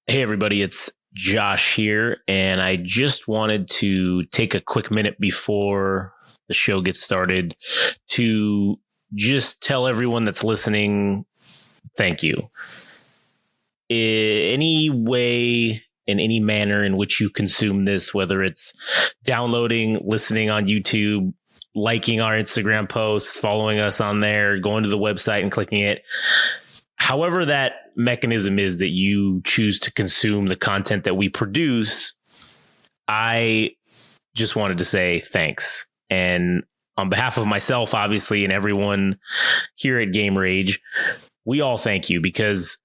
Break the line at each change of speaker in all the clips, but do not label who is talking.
Hey, everybody, it's Josh here, and I just wanted to take a quick minute before the show gets started to just tell everyone that's listening, thank you. Any way, in any manner in which you consume this, whether it's downloading, listening on YouTube, liking our Instagram posts, following us on there, going to the website and clicking it, however that mechanism is that you choose to consume the content that we produce, I just wanted to say thanks. And on behalf of myself, obviously, and everyone here at Game Rage, we all thank you, because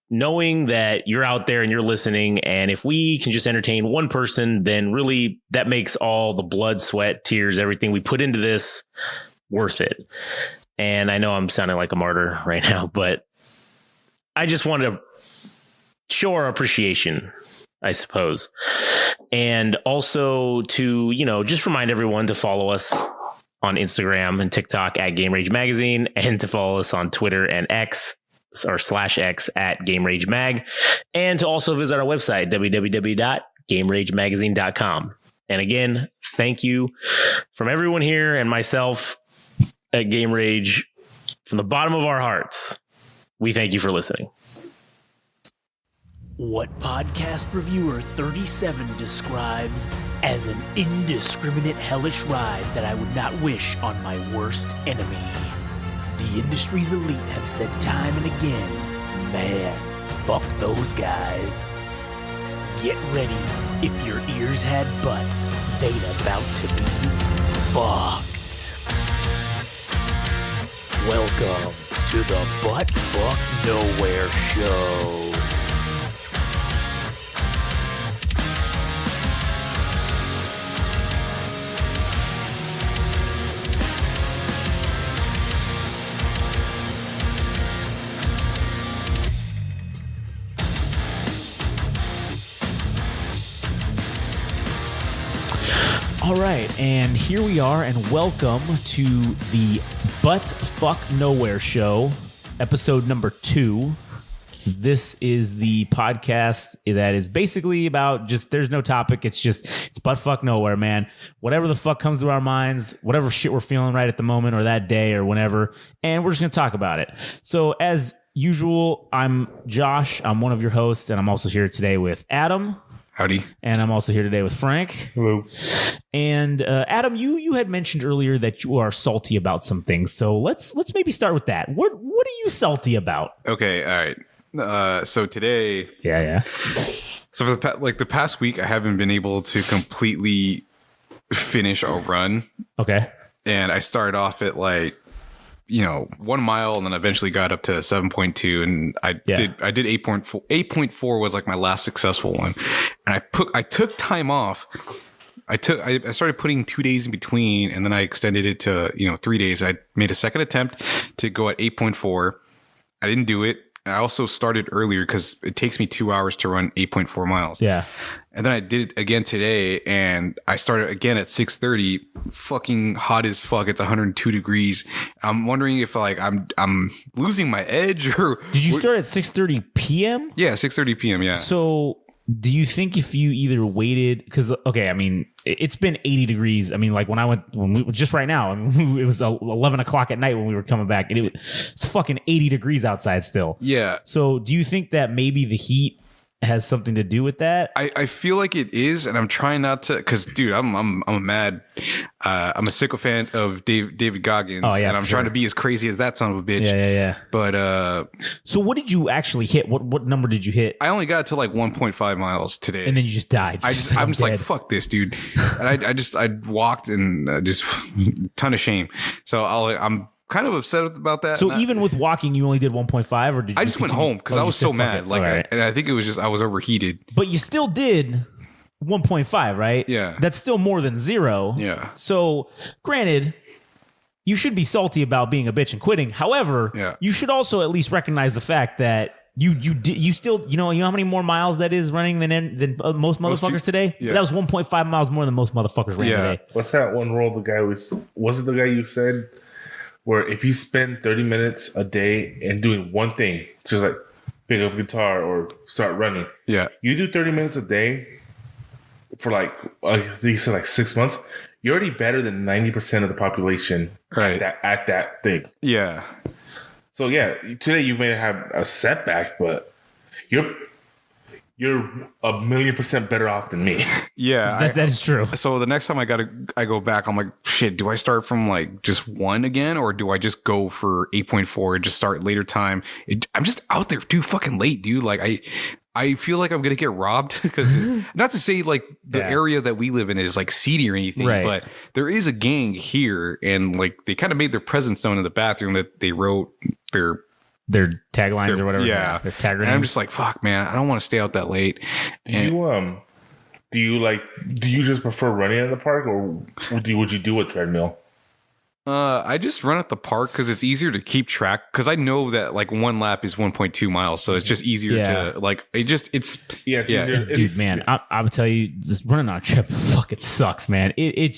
knowing that you're out there and you're listening, and if we can just entertain one person, then really that makes all the blood, sweat, tears, everything we put into this worth it. And I know I'm sounding like a martyr right now, but I just wanted to show our appreciation, I suppose. And also to, just remind everyone to follow us on Instagram and TikTok at Game Rage Magazine, and to follow us on Twitter and X or /X at Game Rage Mag, and to also visit our website, www.gameragemagazine.com. And again, thank you from everyone here and myself at Game Rage. From the bottom of our hearts, we thank you for listening.
What podcast reviewer 37 describes as an indiscriminate hellish ride that I would not wish on my worst enemy. The industry's elite have said time and again, man, fuck those guys. Get ready. If your ears had butts, they'd about to be fucked. Welcome to the Butt Fuck Nowhere Show. All right, and here we are, and welcome to the Butt Fuck Nowhere Show, episode number 2. This is the podcast that is basically about just, there's no topic, it's butt fuck nowhere, man. Whatever the fuck comes to our minds, whatever shit we're feeling right at the moment or that day or whenever, and we're just going to talk about it. So as usual, I'm Josh, I'm one of your hosts, and I'm also here today with Adam.
Howdy.
And I'm also here today with Frank.
Hello.
And Adam, you had mentioned earlier that you are salty about some things. So let's maybe start with that. What are you salty about?
Okay, all right. So today,
yeah.
So for the past week, I haven't been able to completely finish a run.
Okay.
And I started off at 1 mile, and then eventually got up to 7.2, and I did 8.4. 8.4 was like my last successful one, and I took time off. I started putting 2 days in between, and then I extended it to 3 days. I made a second attempt to go at 8.4. I didn't do it. I also started earlier because it takes me 2 hours to run 8.4 miles.
Yeah.
And then I did it again today, and I started again at 6:30. Fucking hot as fuck. It's 102 degrees. I'm wondering if I'm losing my edge, or
did you start at 6:30 p.m.?
Yeah, 6:30 p.m. Yeah.
So do you think if you either waited, because I mean, it's been 80 degrees. I mean, like when we just right now, I mean, it was 11 o'clock at night when we were coming back, and it's fucking 80 degrees outside still.
Yeah.
So do you think that maybe the heat has something to do with that?
I feel like it is, and I'm trying not to, because dude, I'm a sycophant of David Goggins, and I'm trying to be as crazy as that son of a bitch.
Yeah.
But
so what did you actually hit? What number did you hit?
I only got to 1.5 miles today,
and then you just died.
I'm just like, fuck this, dude. And I walked, and just ton of shame. So I'm kind of upset about that.
So even with walking, you only did 1.5, or did you?
I just went home because I was so mad. And I think it was just I was overheated.
But you still did 1.5, right?
Yeah.
That's still more than 0.
Yeah.
So granted, you should be salty about being a bitch and quitting. However, you should also at least recognize the fact that you still how many more miles that is running than most motherfuckers today? Yeah. That was 1.5 miles more than most motherfuckers ran today.
What's that one rule the guy was it the guy you said where if you spend 30 minutes a day and doing one thing, just like pick up guitar or start running.
Yeah.
You do 30 minutes a day for like, I think you said like 6 months. You're already better than 90% of the population at that thing.
Yeah.
So yeah, today you may have a setback, but you're 1,000,000% better off than me.
Yeah.
That is true.
So the next time I go back, I'm like, shit, do I start from like just 1 again? Or do I just go for 8.4 and just start later time? I'm just out there too fucking late, dude. Like I feel like I'm going to get robbed because not to say like the area that we live in is like seedy or anything, but there is a gang here and like they kind of made their presence known in the bathroom that they wrote
their taglines or whatever.
Yeah.
Their tag
and I'm just like, fuck, man, I don't want to stay out that late.
Do you just prefer running in the park or would you do a treadmill?
I just run at the park because it's easier to keep track because I know that like 1 lap is 1.2 miles. So it's just easier to like, it's
easier.
Dude, man, I would tell you just running on a trip, fuck, it sucks, man. It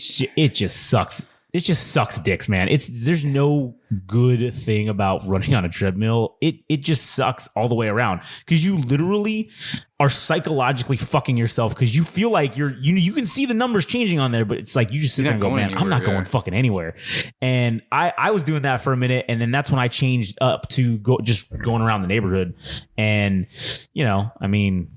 just sucks. It just sucks dicks, man. There's no good thing about running on a treadmill. It just sucks all the way around because you literally are psychologically fucking yourself because you feel like you can see the numbers changing on there, but it's like you just sit there and go, man, I'm not going fucking anywhere. And I was doing that for a minute, and then that's when I changed up to just going around the neighborhood, and I mean.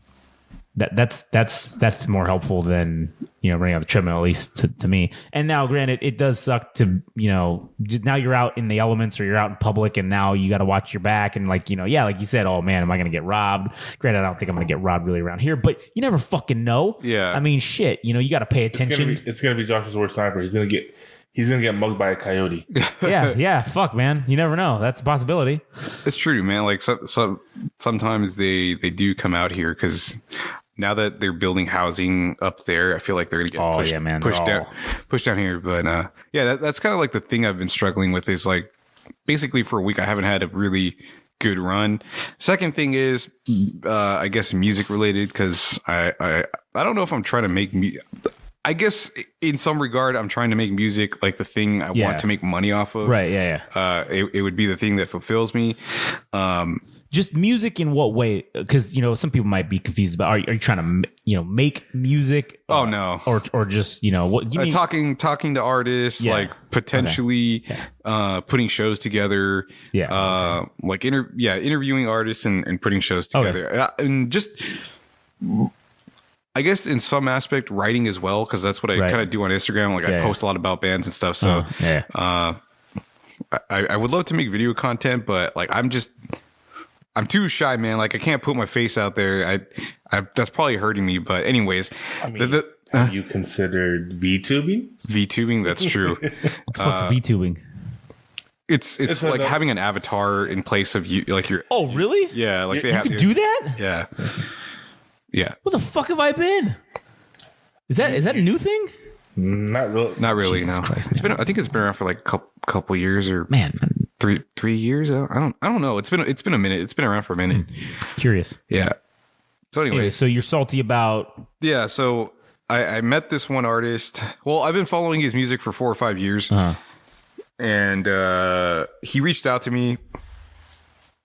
That's more helpful than running on the treadmill, at least to me. And now, granted, it does suck to now you're out in the elements or you're out in public, and now you got to watch your back and like you said, oh man, am I gonna get robbed? Granted, I don't think I'm gonna get robbed really around here, but you never fucking know.
Yeah,
I mean, shit, you got to pay attention.
It's gonna be Josh's worst nightmare. He's gonna get mugged by a coyote.
yeah, fuck, man. You never know. That's a possibility.
It's true, man. Like sometimes they do come out here because now that they're building housing up there, I feel like they're gonna get pushed down here. But that's kind of like the thing I've been struggling with is like basically for a week I haven't had a really good run. Second thing is I guess music related because I don't know if I'm trying to make I guess in some regard, I'm trying to make music like the thing I want to make money off of.
Right. Yeah.
It would be the thing that fulfills me.
Just music in what way? Because some people might be confused about. Are you trying to make music?
Oh no,
or just what you mean?
Talking to artists, like potentially putting shows together.
Yeah.
Like interviewing artists and putting shows together, and just. I guess in some aspect writing as well, because that's what I kind of do on Instagram. Like I post a lot about bands and stuff. So I would love to make video content, but like I'm too shy, man. Like I can't put my face out there. I that's probably hurting me. But anyways,
I mean, have you considered VTubing?
VTubing, that's true.
What the fuck's VTubing?
It's like having an avatar in place of you, like your.
Oh really?
Yeah, like
you can do that.
Yeah. Yeah.
Where the fuck have I been? Is that a new thing?
Not really.
Jesus
no.
Christ,
I think it's been around for like a couple years or
man.
3 years. I don't know. It's been a minute. It's been around for a minute.
Curious.
Yeah. So anyway,
so you're salty about.
Yeah. So I met this one artist. Well, I've been following his music for 4 or 5 years, and he reached out to me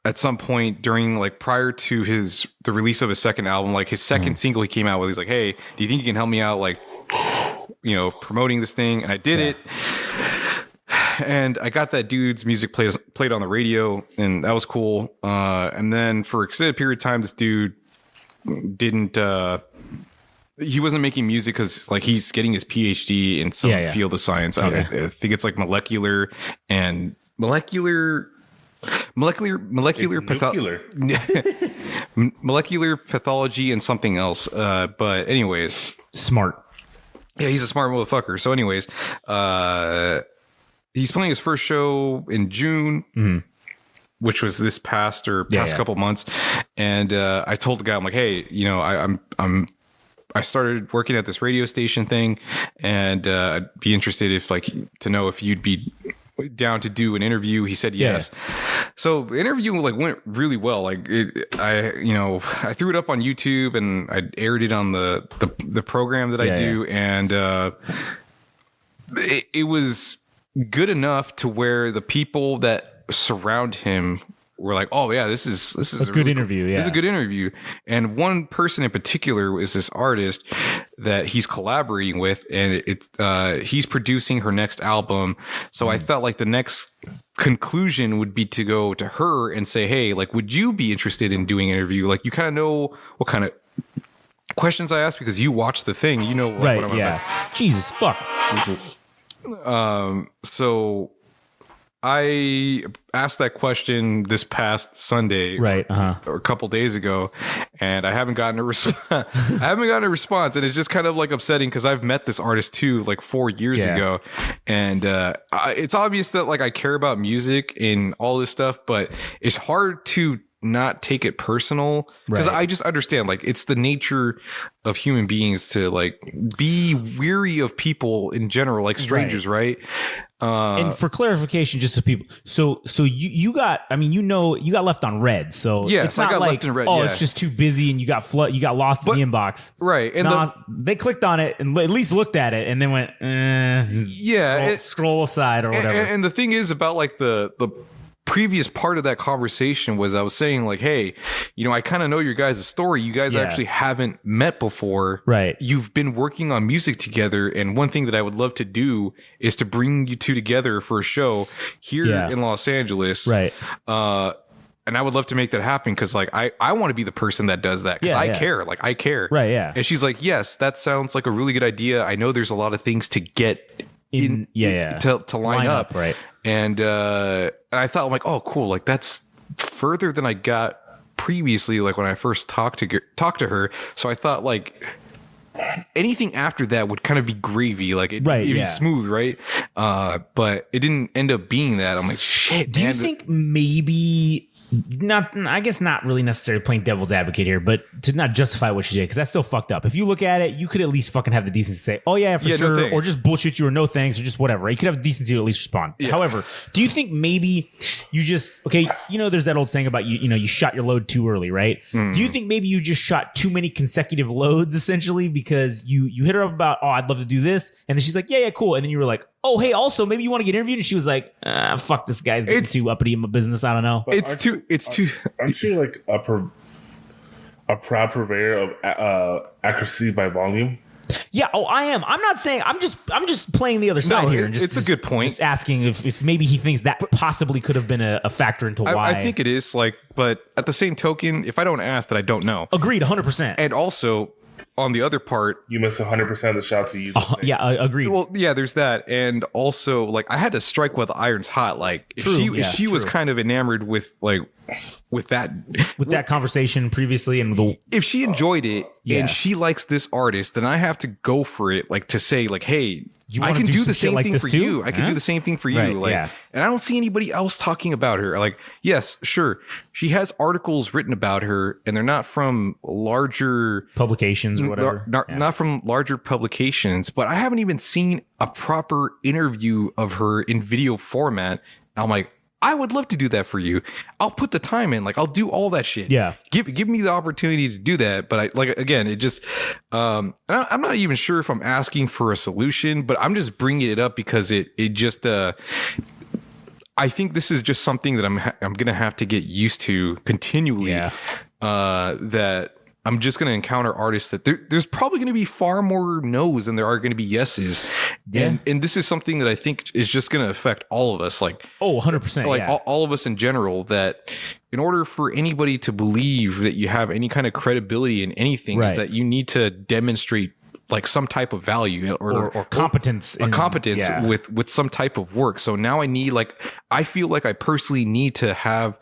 at some point during like prior to the release of his second album, like his second single he came out with. He's like, hey, do you think you can help me out? Like, promoting this thing. And I did it. And I got that dude's music played on the radio, and that was cool. And then for extended period of time, this dude didn't, he wasn't making music because like he's getting his PhD in some field of science. I think it's like molecular pathology and something else. But anyways,
smart.
Yeah, he's a smart motherfucker. So anyways, he's playing his first show in June, which was this past couple months. And I told the guy, I'm like, hey, I started working at this radio station thing, and I'd be interested to know if you'd be down to do an interview. He said yes. So the interview went really well. I threw it up on YouTube and I aired it on the program that I do, and it was good enough to where the people that surround him were like, oh yeah, this is
a good interview. Yeah,
this is a good interview. And one person in particular is this artist that he's collaborating with, and he's producing her next album. So I thought like the next conclusion would be to go to her and say, hey, like, would you be interested in doing an interview? Like, you kind of know what kind of questions I ask because you watch the thing, you know, like,
right?
what I'm
Yeah. Jesus fuck.
So I asked that question this past Sunday,
right?
Or a couple days ago, and I haven't gotten a response. And it's just kind of like upsetting because I've met this artist too, like 4 years ago, and it's obvious that like I care about music and all this stuff, but it's hard to not take it personal because I just understand like it's the nature of human beings to like be weary of people in general, like strangers, right?
And for clarification, just so people, so you got, I mean, you got left on red, so it's not like left in red, it's just too busy and you got lost in the inbox,
right? And
they clicked on it and at least looked at it and then went, scroll aside or whatever.
And the thing is about like the previous part of that conversation was I was saying like, hey, you know, I kind of know your guys' story. You guys actually haven't met before.
Right.
You've been working on music together. And one thing that I would love to do is to bring you two together for a show here in Los Angeles.
Right.
And I would love to make that happen because like I want to be the person that does that because I care. Like I care.
Right. Yeah.
And she's like, yes, that sounds like a really good idea. I know there's a lot of things to get to line up.
Right.
And I thought, I'm like, oh, cool. Like that's further than I got previously, like when I first talked to her. So I thought like anything after that would kind of be gravy. Like it'd be smooth, right? But it didn't end up being that. I'm like, shit.
Do you think maybe I guess not really necessarily playing devil's advocate here, but to not justify what she did, because that's still fucked up. If you look at it, you could at least fucking have the decency to say, oh yeah, for sure,
no
or just bullshit you or no thanks or just whatever. Right? You could have the decency to at least respond. Yeah. However, do you think maybe you just, you know, there's that old saying about you know, you shot your load too early, right? Do you think maybe you just shot too many consecutive loads essentially because you hit her up about, oh, I'd love to do this, and then she's like, yeah, cool, and then you were like, oh, hey, also, maybe you want to get interviewed? And she was like, fuck, this guy's getting too uppity in my business. I don't know.
Aren't you like a proud purveyor of accuracy by volume?
Yeah. Oh, I am. I'm not saying, I'm just playing the other side here. And
it's a good point.
Just asking if maybe he thinks that possibly could have been a factor into why.
I think it is like, but at the same token, if I don't ask, that I don't know.
Agreed. 100%.
And also, on the other part,
you miss 100% of the shots you use.
Yeah, agreed.
Well, yeah, there's that, and also like I had to strike while the iron's hot. Like if she was kind of enamored with that
conversation previously, and
if she enjoyed it and she likes this artist, then I have to go for it. Like to say like, hey, I can do the same thing for you. I can do the same thing for you. Like, and I don't see anybody else talking about her. Like, yes, sure, she has articles written about her, and they're not from larger
publications or whatever.
Not from larger publications, but I haven't even seen a proper interview of her in video format. And I'm like, I would love to do that for you. I'll put the time in. Like, I'll do all that shit.
Yeah.
Give me the opportunity to do that. But I, like, again, it just, I'm not even sure if I'm asking for a solution, but I'm just bringing it up because it just, I think this is just something that I'm going to have to get used to continually.
Yeah.
That I'm just going to encounter artists that there's probably going to be far more no's than there are going to be yeses. Yeah. And this is something that I think is just going to affect all of us. Like,
100%.
Like all of us in general, that in order for anybody to believe that you have any kind of credibility in anything is that you need to demonstrate like some type of value or
competence,
with some type of work. So now I feel like I personally need to have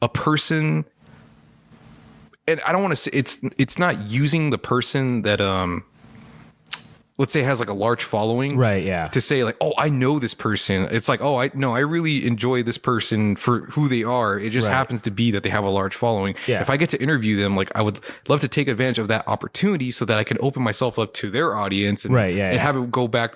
a person. And I don't want to say it's not using the person that let's say has like a large following,
right? Yeah.
To say like, oh, I know this person. It's like, oh, I really enjoy this person for who they are. It just happens to be that they have a large following.
Yeah.
If I get to interview them, like I would love to take advantage of that opportunity so that I can open myself up to their audience and have it go back,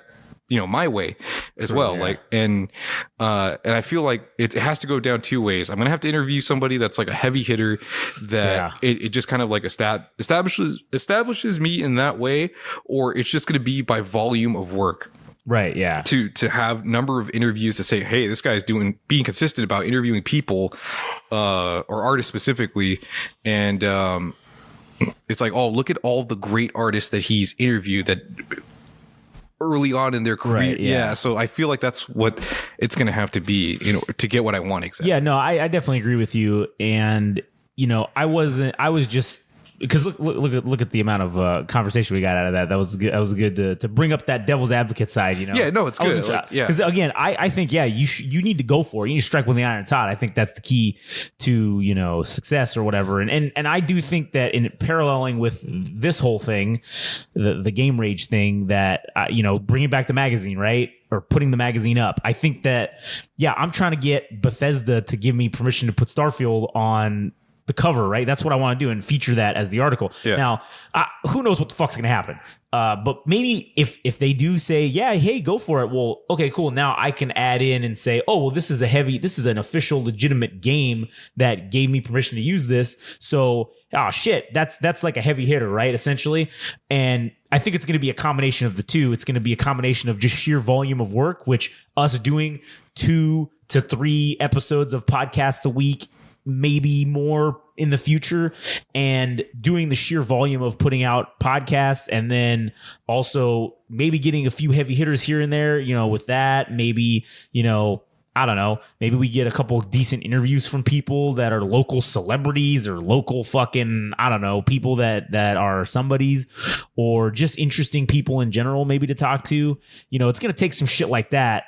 my way as well. Yeah. Like, and I feel like it has to go down two ways. I'm going to have to interview somebody that's like a heavy hitter that it just kind of like establishes me in that way, or it's just going to be by volume of work.
Right. Yeah.
To have number of interviews to say, hey, this guy's being consistent about interviewing people, or artists specifically. And, it's like, oh, look at all the great artists that he's interviewed that early on in their career.
Right, yeah.
So I feel like that's what it's going to have to be, to get what I want. Exactly.
Yeah, no, I definitely agree with you. And, I was just, because look at the amount of conversation we got out of that. That was good. That was good to bring up that devil's advocate side.
Yeah, no, it's good.
Because again, I think you need to go for it. You need to strike when the iron's hot. I think that's the key to success or whatever. And I do think that in paralleling with this whole thing, the game rage thing, that bringing back the magazine, right? Or putting the magazine up. I think that I'm trying to get Bethesda to give me permission to put Starfield on the cover, right? That's what I want to do and feature that as the article. Yeah. Now, who knows what the fuck's going to happen? But maybe if they do say, hey, go for it. Well, okay, cool. Now I can add in and say, oh, well, this is an official legitimate game that gave me permission to use this. So, shit, that's like a heavy hitter, right? Essentially. And I think it's going to be a combination of the two. It's going to be a combination of just sheer volume of work, which us doing 2 to 3 episodes of podcasts a week, maybe more in the future, and doing the sheer volume of putting out podcasts, and then also maybe getting a few heavy hitters here and there, with that, maybe, I don't know, maybe we get a couple decent interviews from people that are local celebrities or local fucking, I don't know, people that are somebodies, or just interesting people in general, maybe to talk to. It's going to take some shit like that.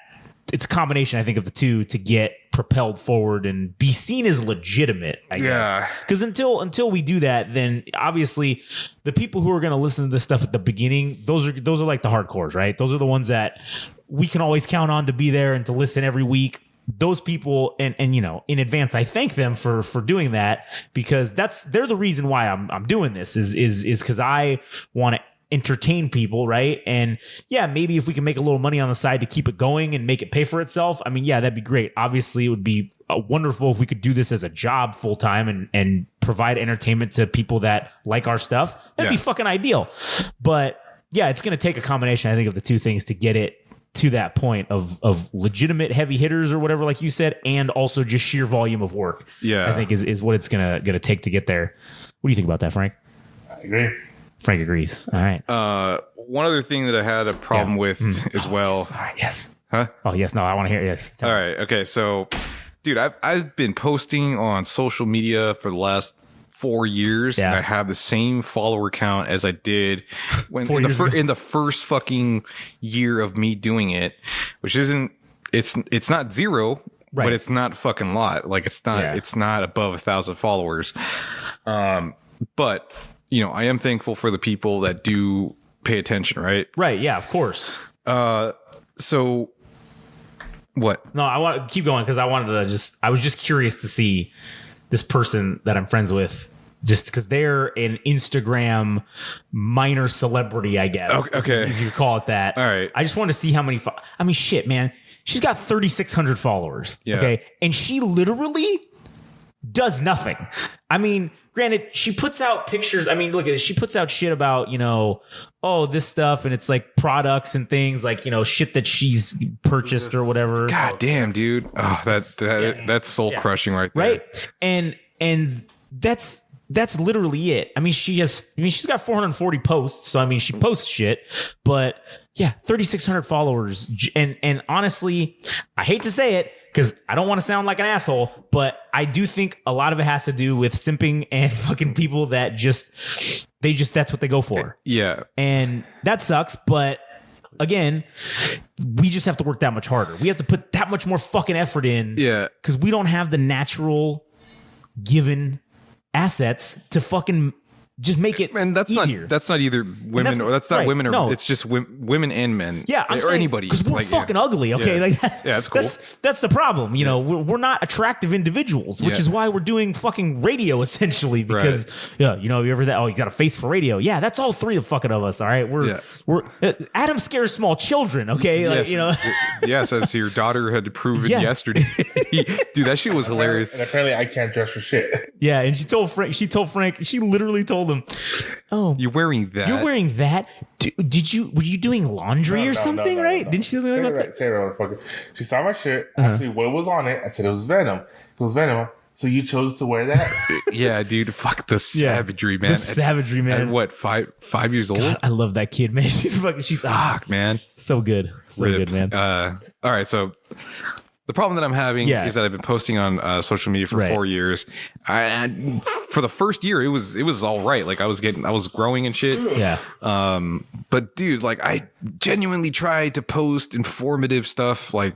It's a combination, I think, of the two to get propelled forward and be seen as legitimate, I guess. Because until we do that, then obviously the people who are going to listen to this stuff at the beginning, those are like the hardcores, right? Those are the ones that we can always count on to be there and to listen every week. Those people, and in advance, I thank them for doing that, because they're the reason why I'm doing this is because I want to entertain people, right? And maybe if we can make a little money on the side to keep it going and make it pay for itself, that'd be great. Obviously, it would be wonderful if we could do this as a job full time and provide entertainment to people that like our stuff. That'd be fucking ideal. But it's going to take a combination, I think, of the two things to get it to that point of legitimate heavy hitters or whatever, like you said, and also just sheer volume of work. I think is what it's gonna take to get there. What do you think about that, Frank?
I agree.
Frank agrees. All right.
One other thing that I had a problem with as well.
Yes. All right. Yes.
Huh?
Oh, yes. No, I want to hear. Yes.
All right. Okay. So, dude, I've been posting on social media for the last 4 years, and I have the same follower count as I did when in the first fucking year of me doing it, which isn't. It's not zero. Right. But it's not fucking a lot. Like it's not above 1,000 followers. But I am thankful for the people that do pay attention, right?
Right. Yeah, of course.
So what?
No, I want to keep going because I was just curious to see this person that I'm friends with, just because they're an Instagram minor celebrity, I guess.
Okay.
If you call it that.
All right.
I just wanted to see how many, shit, man. She's got 3,600 followers. Yeah. Okay. And she literally does nothing. Granted, she puts out pictures. Look at this. She puts out shit about, this stuff, and it's like products and things like, shit that she's purchased or whatever.
God damn, dude. Oh, that's soul crushing right there.
Right. And that's literally it. She's got 440 posts. So, she posts shit, but 3,600 followers. And honestly, I hate to say it, because I don't want to sound like an asshole, but I do think a lot of it has to do with simping and fucking people that that's what they go for.
Yeah.
And that sucks. But again, we just have to work that much harder. We have to put that much more fucking effort in.
Yeah.
Because we don't have the natural given assets to fucking just make it easier.
That's not either women or that's not right. Women or no. It's just women and men.
Yeah, I'm
or
saying,
anybody
because we're fucking ugly. Okay,
that's cool.
That's the problem. We're not attractive individuals, which is why we're doing fucking radio essentially. Because you ever that? Oh, you got a face for radio? Yeah, that's all three of fucking of us. All right, we're Adam scares small children. Okay,
yes, as your daughter had proven yesterday. Dude, that shit was hilarious.
And apparently, I can't dress for shit.
Yeah, and she told Frank. She literally told him, Oh,
you're wearing that.
You're wearing that. Were you doing laundry or something? Right? Didn't she say about that?
Say it right, motherfucker. She saw my shirt, asked me what was on it. I said it was Venom. It was Venom. So you chose to wear that?
Yeah, dude. Fuck the savagery, man.
The savagery, man.
At what, 5 years old?
God, I love that kid, man. She's
fuck, man.
So good. So
Rip.
good, man.
All right, so the problem that I'm having is that I've been posting on social media for 4 years. For the first year, it was all right. Like I was growing and shit.
Yeah.
But dude, like I genuinely tried to post informative stuff. Like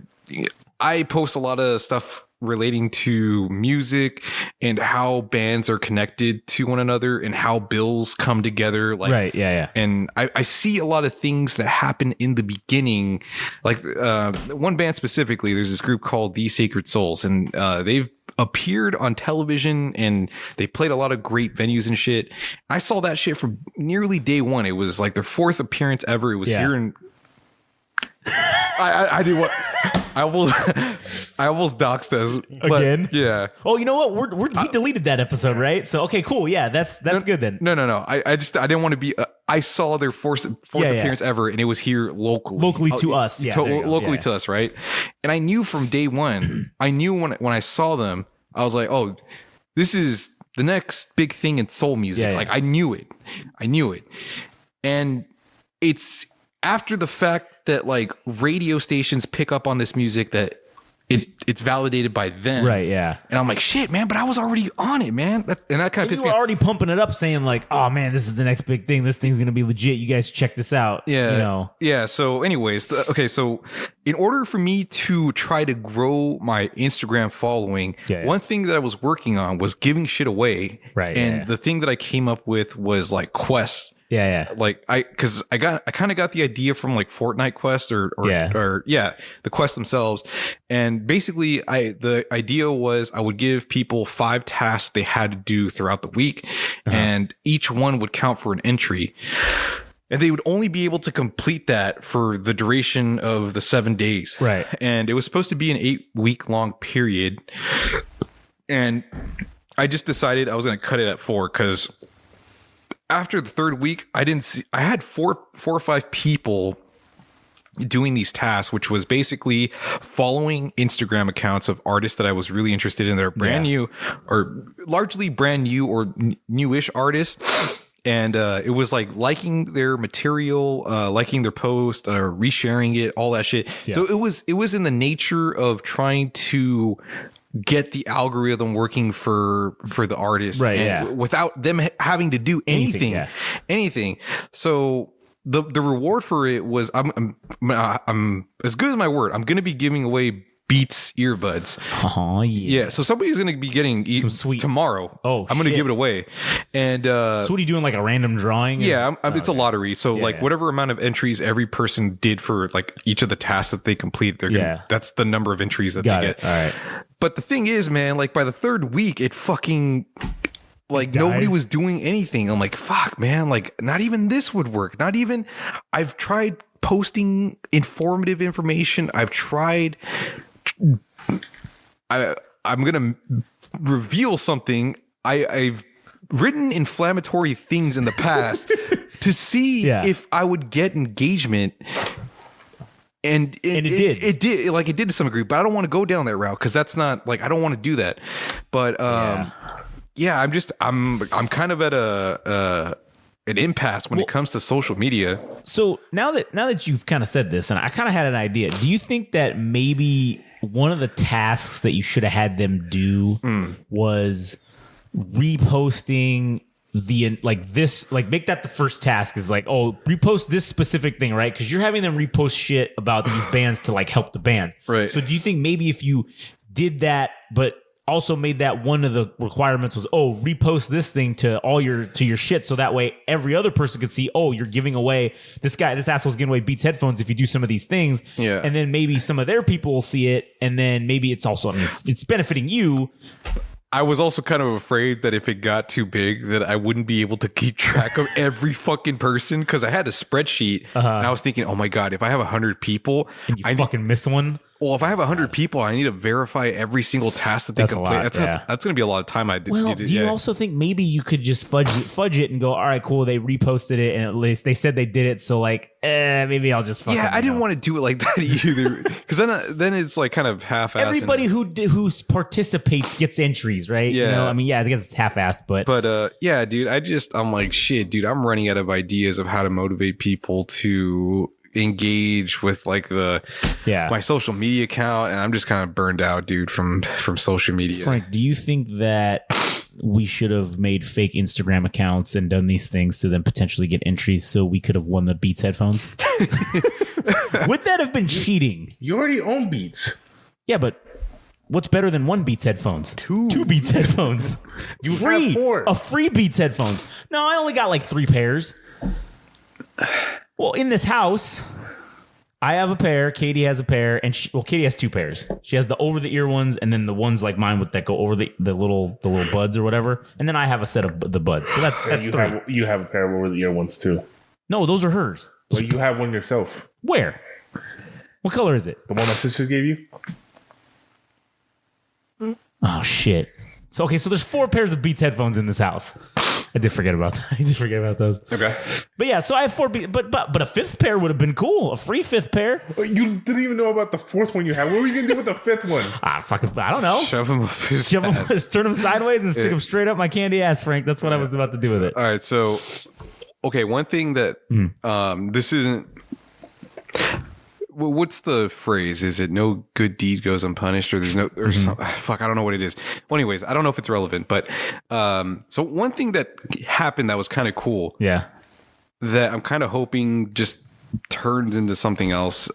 I post a lot of stuff relating to music and how bands are connected to one another and how bills come together. Like,
right. Yeah.
And I see a lot of things that happen in the beginning. Like one band specifically, there's this group called The Sacred Souls, and they've appeared on television and they played a lot of great venues and shit. I saw that shit from nearly day one. It was like their 4th appearance ever. It was here in I did what I almost doxed us
again.
Yeah.
Oh, you know what? We deleted that episode, right? So okay, cool. Yeah, that's good then.
No. I didn't want to be. I saw their fourth appearance ever, and it was here locally
to us. Yeah,
locally to us, right? And I knew from day one. I knew when I saw them, I was like, oh, this is the next big thing in soul music.
Yeah,
like I knew it, and it's after the fact that like radio stations pick up on this music that it's validated by them.
Right, yeah.
And I'm like, shit, man, but I was already on it, man. That kind of pissed me off.
You were already pumping it up saying like, oh man, this is the next big thing. This thing's going to be legit. You guys check this out.
Yeah.
You know?
Yeah. So anyways, so in order for me to try to grow my Instagram following, one thing that I was working on was giving shit away.
Right.
And the thing that I came up with was like quests.
Yeah.
Like I kind of got the idea from like Fortnite Quest or the quests themselves. And basically the idea was I would give people 5 tasks they had to do throughout the week, and each one would count for an entry. And they would only be able to complete that for the duration of the 7 days.
Right. And
it was supposed to be an 8-week long period. And I just decided I was going to cut it at 4 because after the 3rd week, I had four or 5 people doing these tasks, which was basically following Instagram accounts of artists that I was really interested in. They're brand new or largely brand new or newish artists. And it was like liking their material, liking their post, resharing it, all that shit. Yeah. So it was in the nature of trying to get the algorithm working for the artist,
right?
And without them having to do anything. So the reward for it was I'm as good as my word. I'm going to be giving away Beats earbuds.
Oh yeah.
So somebody's going to be getting some sweet tomorrow.
Oh,
I'm going to give it away. And
so what are you doing? Like a random drawing?
Yeah, it's a lottery. So whatever amount of entries every person did for like each of the tasks that they complete, that's the number of entries that they get.
All right.
But the thing is, man, like by the 3rd week, it fucking like nobody was doing anything. I'm like, fuck, man, like not even this would work. Not even I've tried posting informative information. I've tried. I'm gonna reveal something. I've written inflammatory things in the past to see if I would get engagement. And it did. It did. Like it did to some degree, but I don't want to go down that route because that's not like I don't want to do that. But I'm kind of at an impasse when it comes to social media. So
now that you've kind of said this, and I kind of had an idea, do you think that maybe one of the tasks that you should have had them do was reposting make that the first task is like, oh, repost this specific thing, right? Because you're having them repost shit about these bands to like help the bands.
Right.
So do you think maybe if you did that, but also made that one of the requirements was, oh, repost this thing to your shit, so that way every other person could see, oh, you're giving away this asshole's giving away Beats headphones if you do some of these things.
Yeah.
And then maybe some of their people will see it, and then maybe it's also, it's benefiting you.
I was also kind of afraid that if it got too big that I wouldn't be able to keep track of every fucking person because I had a spreadsheet and I was thinking, oh my God, if I have 100 people,
and you fucking miss one.
Well, if I have 100 people, I need to verify every single task that they complete. That's going to be a lot of time.
Do you also think maybe you could just fudge it and go, all right, cool, they reposted it, and at least they said they did it, so like, maybe I'll just fucking
I didn't want to do it like that either, because then it's like kind of half-assed.
Everybody who participates gets entries, right?
Yeah.
You know, I mean, yeah, I guess it's half-assed, but
yeah, dude, I'm like, shit, dude, I'm running out of ideas of how to motivate people to engage with like my social media account, and I'm just kind of burned out, dude, from social media.
Frank, do you think that we should have made fake Instagram accounts and done these things to then potentially get entries so we could have won the Beats headphones? Would that have been cheating?
You already own Beats.
Yeah, but what's better than one Beats headphones? Two Beats headphones.
You have 4.
A free Beats headphones. No, I only got like 3 pairs. Well, in this house, I have a pair. Katie has a pair, and Katie has 2 pairs. She has the over-the-ear ones, and then the ones like mine that go over the little buds or whatever. And then I have a set of the buds. So that's 3.
You have a pair of over-the-ear ones too.
No, those are hers.
Well, you have one yourself.
Where? What color is it?
The one my sister gave you.
Oh shit. So there's 4 pairs of Beats headphones in this house. I did forget about that. I did forget about those.
Okay.
But yeah, so I have 4 Beats, but a 5th pair would have been cool. A free 5th pair.
You didn't even know about the 4th one you had. What were you gonna do with the 5th one?
I don't know.
Shove him up his ass.
Turn them sideways and stick them straight up my candy ass, Frank. That's what I was about to do with it.
All right, so one thing that this isn't. What's the phrase? Is it no good deed goes unpunished, or there's no, or fuck, I don't know what it is. Well, anyways, I don't know if it's relevant, but so one thing that happened that was kind of cool, that I'm kind of hoping just turns into something else.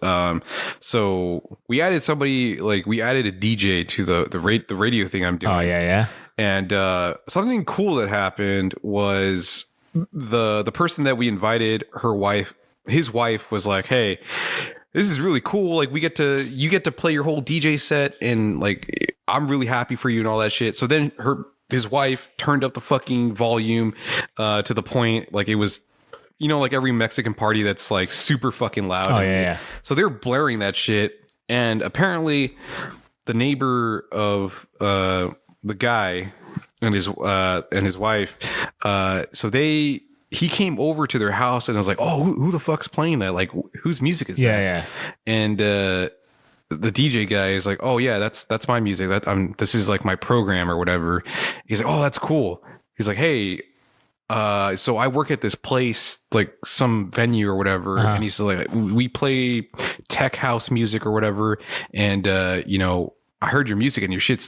So we added a DJ to the radio thing I'm doing.
Oh yeah.
And something cool that happened was the person that we invited, his wife was like, hey, this is really cool. Like you get to play your whole DJ set, and like I'm really happy for you and all that shit. So then his wife turned up the fucking volume to the point like it was, like every Mexican party that's like super fucking loud.
Oh yeah.
So they're blaring that shit, and apparently the neighbor of the guy and his wife, so he came over to their house, and I was like, oh, who the fuck's playing that? Like, whose music is that?
Yeah.
And the DJ guy is like, oh yeah, that's my music. This is like my program or whatever. He's like, oh, that's cool. He's like, hey, so I work at this place, like some venue or whatever. And he's like, we play tech house music or whatever. And, I heard your music, and your shit's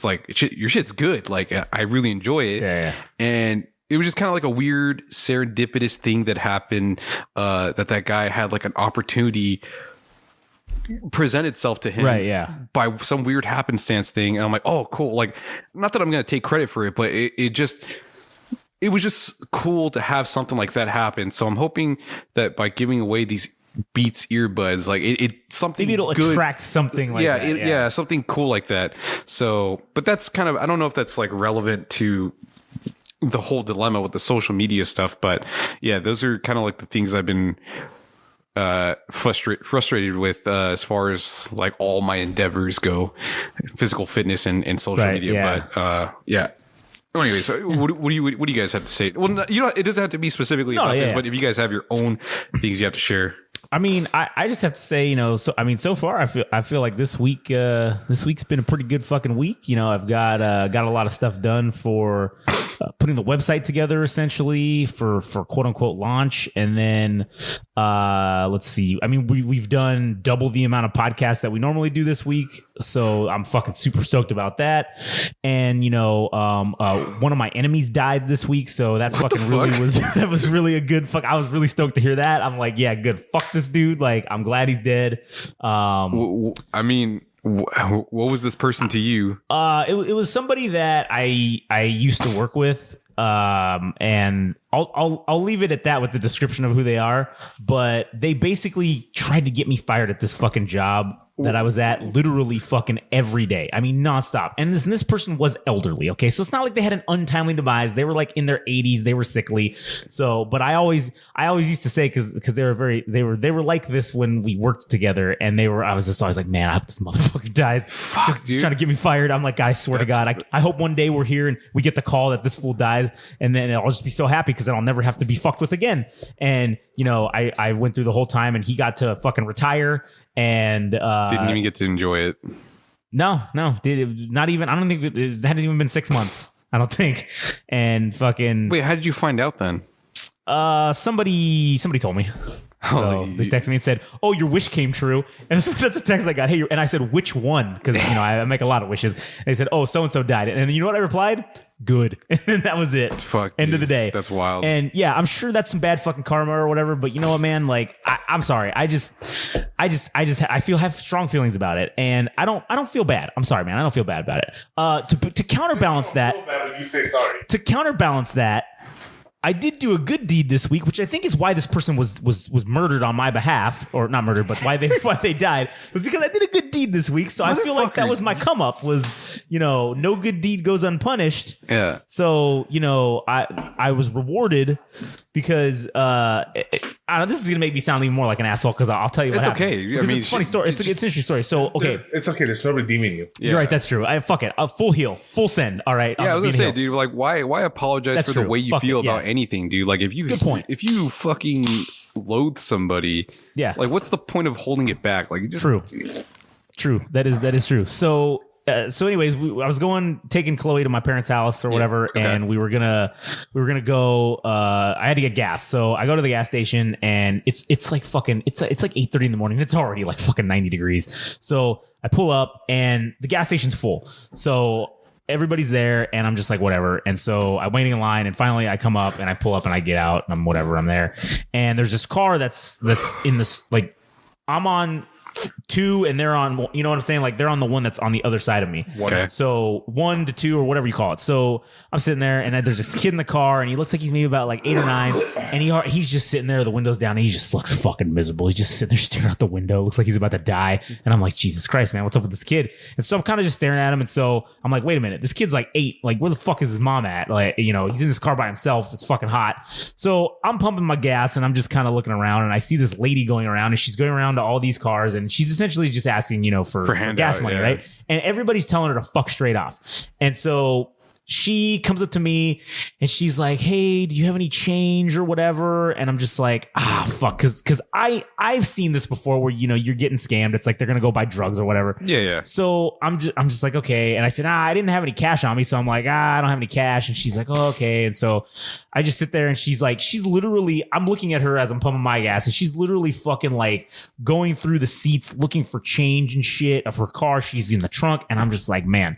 good. Like, I really enjoy it.
Yeah.
And it was just kind of like a weird serendipitous thing that happened, that guy had like an opportunity present itself to him,
right? Yeah,
by some weird happenstance thing. And I'm like, oh, cool. Like, not that I'm going to take credit for it, but it was just cool to have something like that happen. So I'm hoping that by giving away these Beats earbuds, like it something,
maybe it'll
good,
attract something like that.
Something cool like that. So, but that's kind of, I don't know if that's like relevant to the whole dilemma with the social media stuff, but yeah, those are kind of like the things I've been frustrated with as far as like all my endeavors go, physical fitness and social media.
Yeah.
But yeah. Anyways, what do you guys have to say? Well, it doesn't have to be specifically about this, but if you guys have your own things you have to share.
I mean, I just have to say, so far I feel like this week's been a pretty good fucking week. I've got a lot of stuff done for putting the website together, essentially for quote unquote launch, and then let's see. I mean, we've done double the amount of podcasts that we normally do this week, so I'm fucking super stoked about that. And one of my enemies died this week, so that was really a good fuck. I was really stoked to hear that. I'm like, yeah, good. Fuck this dude. Like, I'm glad he's dead.
I mean, what was this person to you?
It was somebody that I used to work with. And I'll leave it at that with the description of who they are, but they basically tried to get me fired at this fucking job that I was at literally fucking every day. I mean, nonstop. And this person was elderly. Okay. So it's not like they had an untimely demise. They were like in their 80s. They were sickly. So, but I always used to say, cause they were like this when we worked together, and I was just always like, man, I hope this motherfucker dies. He's trying to get me fired. I'm like, I swear to God, I hope one day we're here and we get the call that this fool dies, and then I'll just be so happy because then I'll never have to be fucked with again. And, you know, I went through the whole time, and he got to fucking retire, and
didn't even get to enjoy it.
No, not even. I don't think it hadn't even been 6 months. I don't think. And fucking
wait, how did you find out then?
Somebody told me. So they texted me and said, "Oh, your wish came true." And that's the text I got. Hey, and I said, "Which one?" Because you know I make a lot of wishes. And they said, "Oh, so and so died." And you know what I replied? Good. And then that was it.
Fuck.
End of the day.
That's wild.
And yeah, I'm sure that's some bad fucking karma or whatever. But you know what, man? Like, I'm sorry. I have strong feelings about it, and I don't feel bad. I'm sorry, man. I don't feel bad about it. To counterbalance that,
feel bad when you say sorry.
To counterbalance that, I did do a good deed this week, which I think is why this person was murdered on my behalf, or not murdered, but why they died, was because I did a good deed this week. So I feel like that was my come up, was, you know, no good deed goes unpunished.
Yeah.
So, you know, I was rewarded because I don't know, this is gonna make me sound even more like an asshole, because I'll tell you what
it's
happened.
okay. I mean,
it's a funny story. It's an interesting story. So okay,
it's okay. There's no redeeming you.
Yeah.
You're right. That's true. Fuck it. Full heel, full send. All right.
Yeah, I was gonna say, dude, like, why apologize
That's
for the
true.
way you
Fuck
feel
it, yeah.
about anything, dude? Like, if you fucking loathe somebody,
yeah,
like, what's the point of holding it back? Like, just
true. That is true. So anyways, I was taking Chloe to my parents' house or whatever,
okay.
and we were gonna go. I had to get gas, so I go to the gas station, and it's like fucking it's like 8:30 in the morning. It's already like fucking 90 degrees. So I pull up, and the gas station's full. So everybody's there, and I'm just like, whatever. And so I'm waiting in line, and finally I come up and I pull up and I get out, and I'm there. And there's this car that's in this, like, I'm on 2 and they're on, you know what I'm saying? Like, they're on the one that's on the other side of me.
Okay.
So 1 to 2 or whatever you call it. So I'm sitting there, and then there's this kid in the car, and he looks like he's maybe about like 8 or 9, and he's just sitting there, the window's down, and he just looks fucking miserable. He's just sitting there staring out the window. Looks like he's about to die. And I'm like, Jesus Christ, man, what's up with this kid? And so I'm kind of just staring at him. And so I'm like, wait a minute, this kid's like 8. Like, where the fuck is his mom at? Like, you know, he's in this car by himself. It's fucking hot. So I'm pumping my gas, and I'm just kind of looking around, and I see this lady going around, and she's going around to all these cars, and she's essentially just asking, you know, for gas money, right? And everybody's telling her to fuck straight off. And so she comes up to me, and she's like, hey, do you have any change or whatever? And I'm just like, fuck. Cause I've seen this before where, you know, you're getting scammed. It's like they're going to go buy drugs or whatever.
Yeah.
So I'm just like, okay. And I said, I didn't have any cash on me. So I'm like, I don't have any cash. And she's like, oh, okay. And so I just sit there, and she's literally, I'm looking at her as I'm pumping my gas, and she's literally fucking like going through the seats looking for change and shit of her car. She's in the trunk. And I'm just like, man.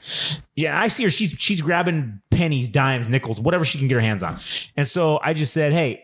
Yeah, I see her. She's grabbing pennies, dimes, nickels, whatever she can get her hands on. And so I just said, hey,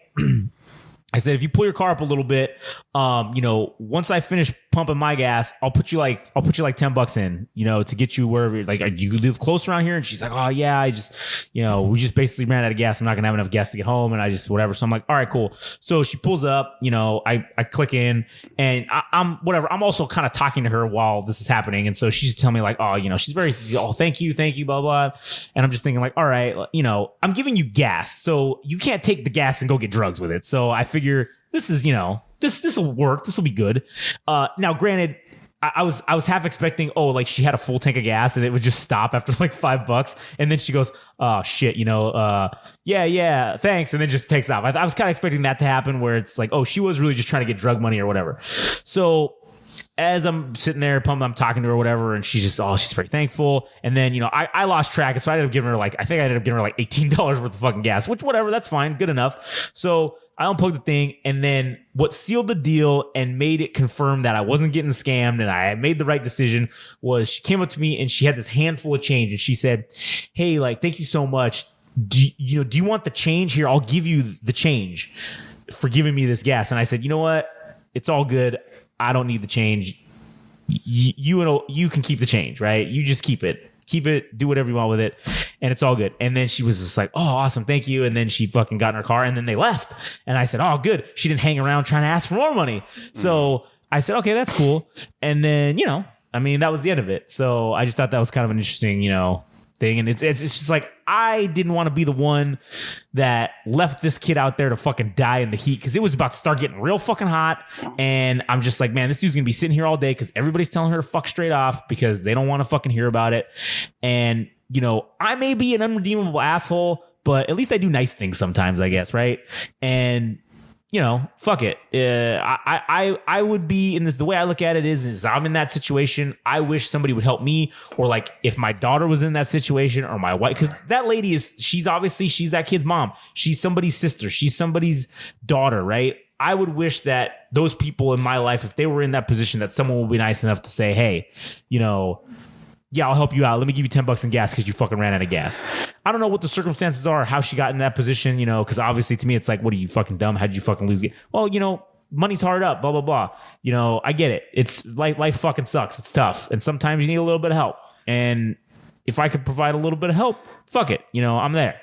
I said, if you pull your car up a little bit, you know, once I finish pumping my gas, I'll put you like $10 in, you know, to get you wherever, like, you live close around here. And she's like, oh yeah, I just, you know, we just basically ran out of gas. I'm not gonna have enough gas to get home. And I just, whatever. So I'm like, all right, cool. So she pulls up, you know, I click in, and I'm whatever. I'm also kind of talking to her while this is happening. And so she's telling me like, oh, you know, she's very, oh, thank you, blah, blah. And I'm just thinking like, all right, you know, I'm giving you gas, so you can't take the gas and go get drugs with it. So I figure this is, you know, this will work. This will be good. Now, granted, I was half expecting, like she had a full tank of gas and it would just stop after like $5. And then she goes, oh shit, you know, yeah, thanks. And then just takes off. I was kind of expecting that to happen, where it's like, oh, she was really just trying to get drug money or whatever. So as I'm sitting there pumping, I'm talking to her or whatever, and she's just, she's very thankful. And then, you know, I lost track. So I ended up giving her like $18 worth of fucking gas, which whatever, that's fine. Good enough. So I unplugged the thing, and then what sealed the deal and made it confirm that I wasn't getting scammed and I made the right decision was she came up to me, and she had this handful of change, and she said, hey, like, thank you so much. Do you want the change? Here, I'll give you the change for giving me this gas. And I said, you know what? It's all good. I don't need the change. You can keep the change, right? You just keep it, do whatever you want with it, and it's all good. And then she was just like, oh, awesome, thank you. And then she fucking got in her car, and then they left. And I said, oh, good. She didn't hang around trying to ask for more money. So I said, okay, that's cool. And then, I mean, that was the end of it. So I just thought that was kind of an interesting, thing. And it's just like, I didn't want to be the one that left this kid out there to fucking die in the heat, because it was about to start getting real fucking hot. And I'm just like, man, this dude's gonna be sitting here all day because everybody's telling her to fuck straight off because they don't want to fucking hear about it. And I may be an unredeemable asshole, but at least I do nice things sometimes, I guess, right? And fuck it. I would be in this. The way I look at it is I'm in that situation. I wish somebody would help me, or like if my daughter was in that situation, or my wife, because that lady she's that kid's mom. She's somebody's sister. She's somebody's daughter, right? I would wish that those people in my life, if they were in that position, that someone would be nice enough to say, hey, yeah, I'll help you out. Let me give you $10 in gas because you fucking ran out of gas. I don't know what the circumstances are, how she got in that position, because obviously to me, it's like, what are you, fucking dumb? How did you fucking lose? Well, money's hard up, blah, blah, blah. I get it. It's life fucking sucks. It's tough. And sometimes you need a little bit of help. And if I could provide a little bit of help, fuck it. I'm there.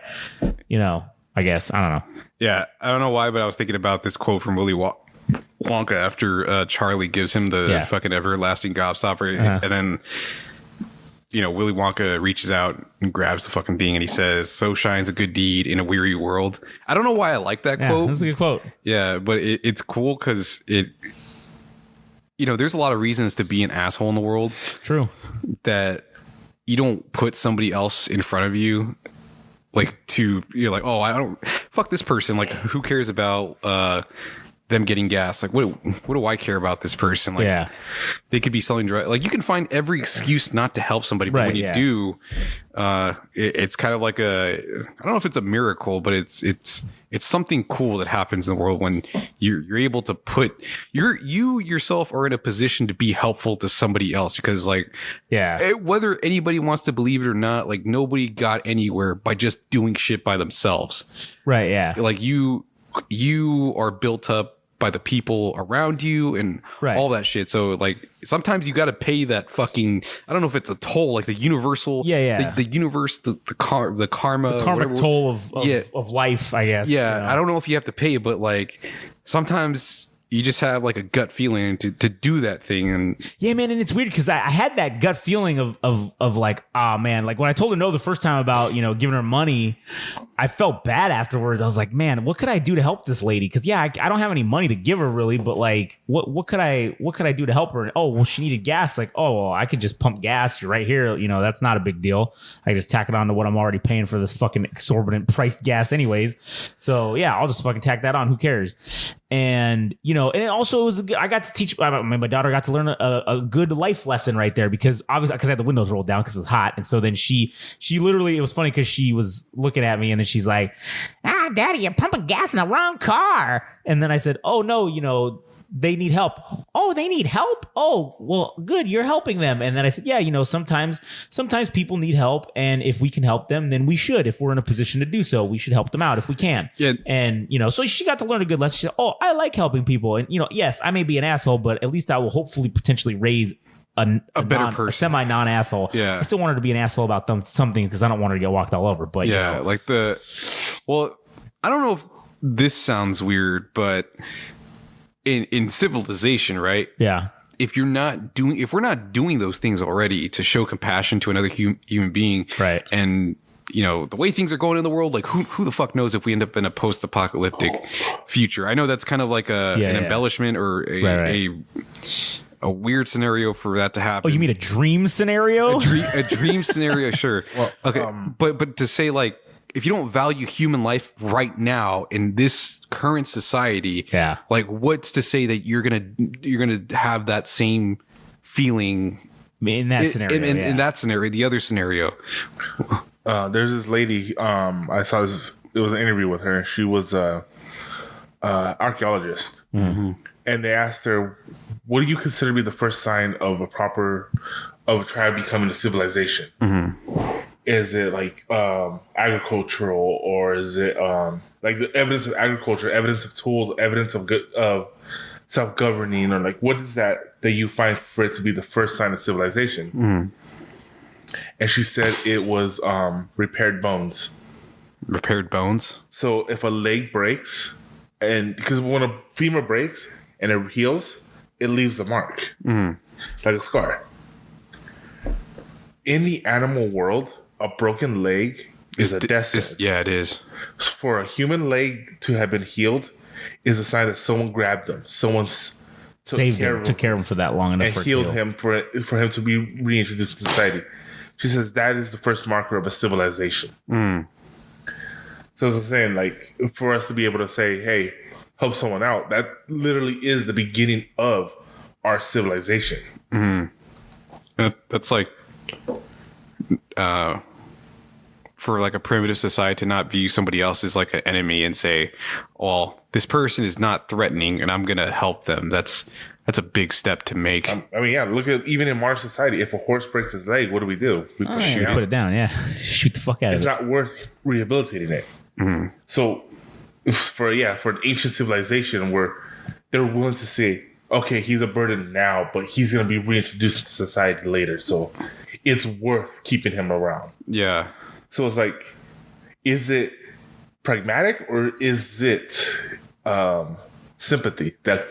I guess. I don't know.
Yeah. I don't know why, but I was thinking about this quote from Willy Wonka after Charlie gives him the fucking everlasting gobstopper. And then Willy Wonka reaches out and grabs the fucking thing and he says, "So shines a good deed in a weary world." I don't know why I like that quote.
That's a good quote.
Yeah, but it's cool because there's a lot of reasons to be an asshole in the world.
True.
That you don't put somebody else in front of you. You're like, oh, I don't, fuck this person. Like, who cares about, them getting gas? Like, what do I care about this person? Like, they could be selling drugs. Like, you can find every excuse not to help somebody, but when you do, it's kind of like I don't know if it's a miracle, but it's something cool that happens in the world when you're able to put you yourself are in a position to be helpful to somebody else, because whether anybody wants to believe it or not, like, nobody got anywhere by just doing shit by themselves.
Right. Yeah.
Like, you are built up by the people around you and all that shit. So like sometimes you got to pay that fucking, I don't know if it's a toll, like the universal, the universe, the karma
toll of life, I guess.
Yeah. I don't know if you have to pay, but like sometimes you just have like a gut feeling to do that thing. And
yeah, man. And it's weird because I had that gut feeling of like, ah, man, like when I told her no the first time about, giving her money, I felt bad afterwards. I was like, man, what could I do to help this lady? Because I don't have any money to give her really, but like, what could I do to help her? And, oh, well, she needed gas. Like, oh, well, I could just pump gas. You're right here. That's not a big deal. I just tack it on to what I'm already paying for this fucking exorbitant priced gas anyways. So yeah, I'll just fucking tack that on. Who cares? And, and it also was, I got to teach, my daughter got to learn a good life lesson right there, because obviously, because I had the windows rolled down because it was hot. And so then she literally, it was funny because she was looking at me and then she's like, Daddy, you're pumping gas in the wrong car. And then I said, oh no, they need help. Oh, they need help? Oh, well, good. You're helping them. And then I said, yeah, sometimes people need help. And if we can help them, then we should. If we're in a position to do so, we should help them out if we can. Yeah. And, so she got to learn a good lesson. She said, oh, I like helping people. And, yes, I may be an asshole, but at least I will hopefully potentially raise a better person, a semi non-asshole. Yeah. I still want her to be an asshole about something because I don't want her to get walked all over. But
yeah, like I don't know if this sounds weird, but in civilization, right?
Yeah.
If we're not doing those things already to show compassion to another human being,
right? And
the way things are going in the world, like who the fuck knows if we end up in a post-apocalyptic future? I know that's kind of like an embellishment or a weird scenario for that to happen.
Oh, you mean a dream scenario?
A dream scenario, sure. Well, okay, but to say like, if you don't value human life right now in this current society, like what's to say that you're gonna have that same feeling
in that scenario?
In that scenario, the other scenario.
There's this lady. I saw this. It was an interview with her. She was a archaeologist, and they asked her, "What do you consider to be the first sign of a tribe becoming a civilization?" Mm-hmm. Is it like agricultural, or is it like the evidence of agriculture, evidence of tools, evidence of self-governing, or like what is that you find for it to be the first sign of civilization? Mm. And she said it was repaired bones.
Repaired bones? So
if a leg breaks, and because when a femur breaks and it heals, it leaves a mark, like a scar. In the animal world, a broken leg is a death sentence.
Yeah, it is.
For a human leg to have been healed is a sign that someone grabbed them. Someone's took care of
him for that long enough
and
for
healed
it to
him for him to be reintroduced to society. She says that is the first marker of a civilization. So as I'm saying, like, for us to be able to say, hey, help someone out, that literally is the beginning of our civilization.
That's like, for like a primitive society to not view somebody else as like an enemy and say, well, this person is not threatening and I'm going to help them. That's a big step to make.
I mean, yeah, look at even in modern society, if a horse breaks his leg, what do? We
put it down. Yeah. Shoot the fuck out of it.
It's not worth rehabilitating it. So for an ancient civilization where they're willing to say, okay, he's a burden now, but he's going to be reintroduced to society later. So it's worth keeping him around.
Yeah.
So it's like, is it pragmatic or is it sympathy? That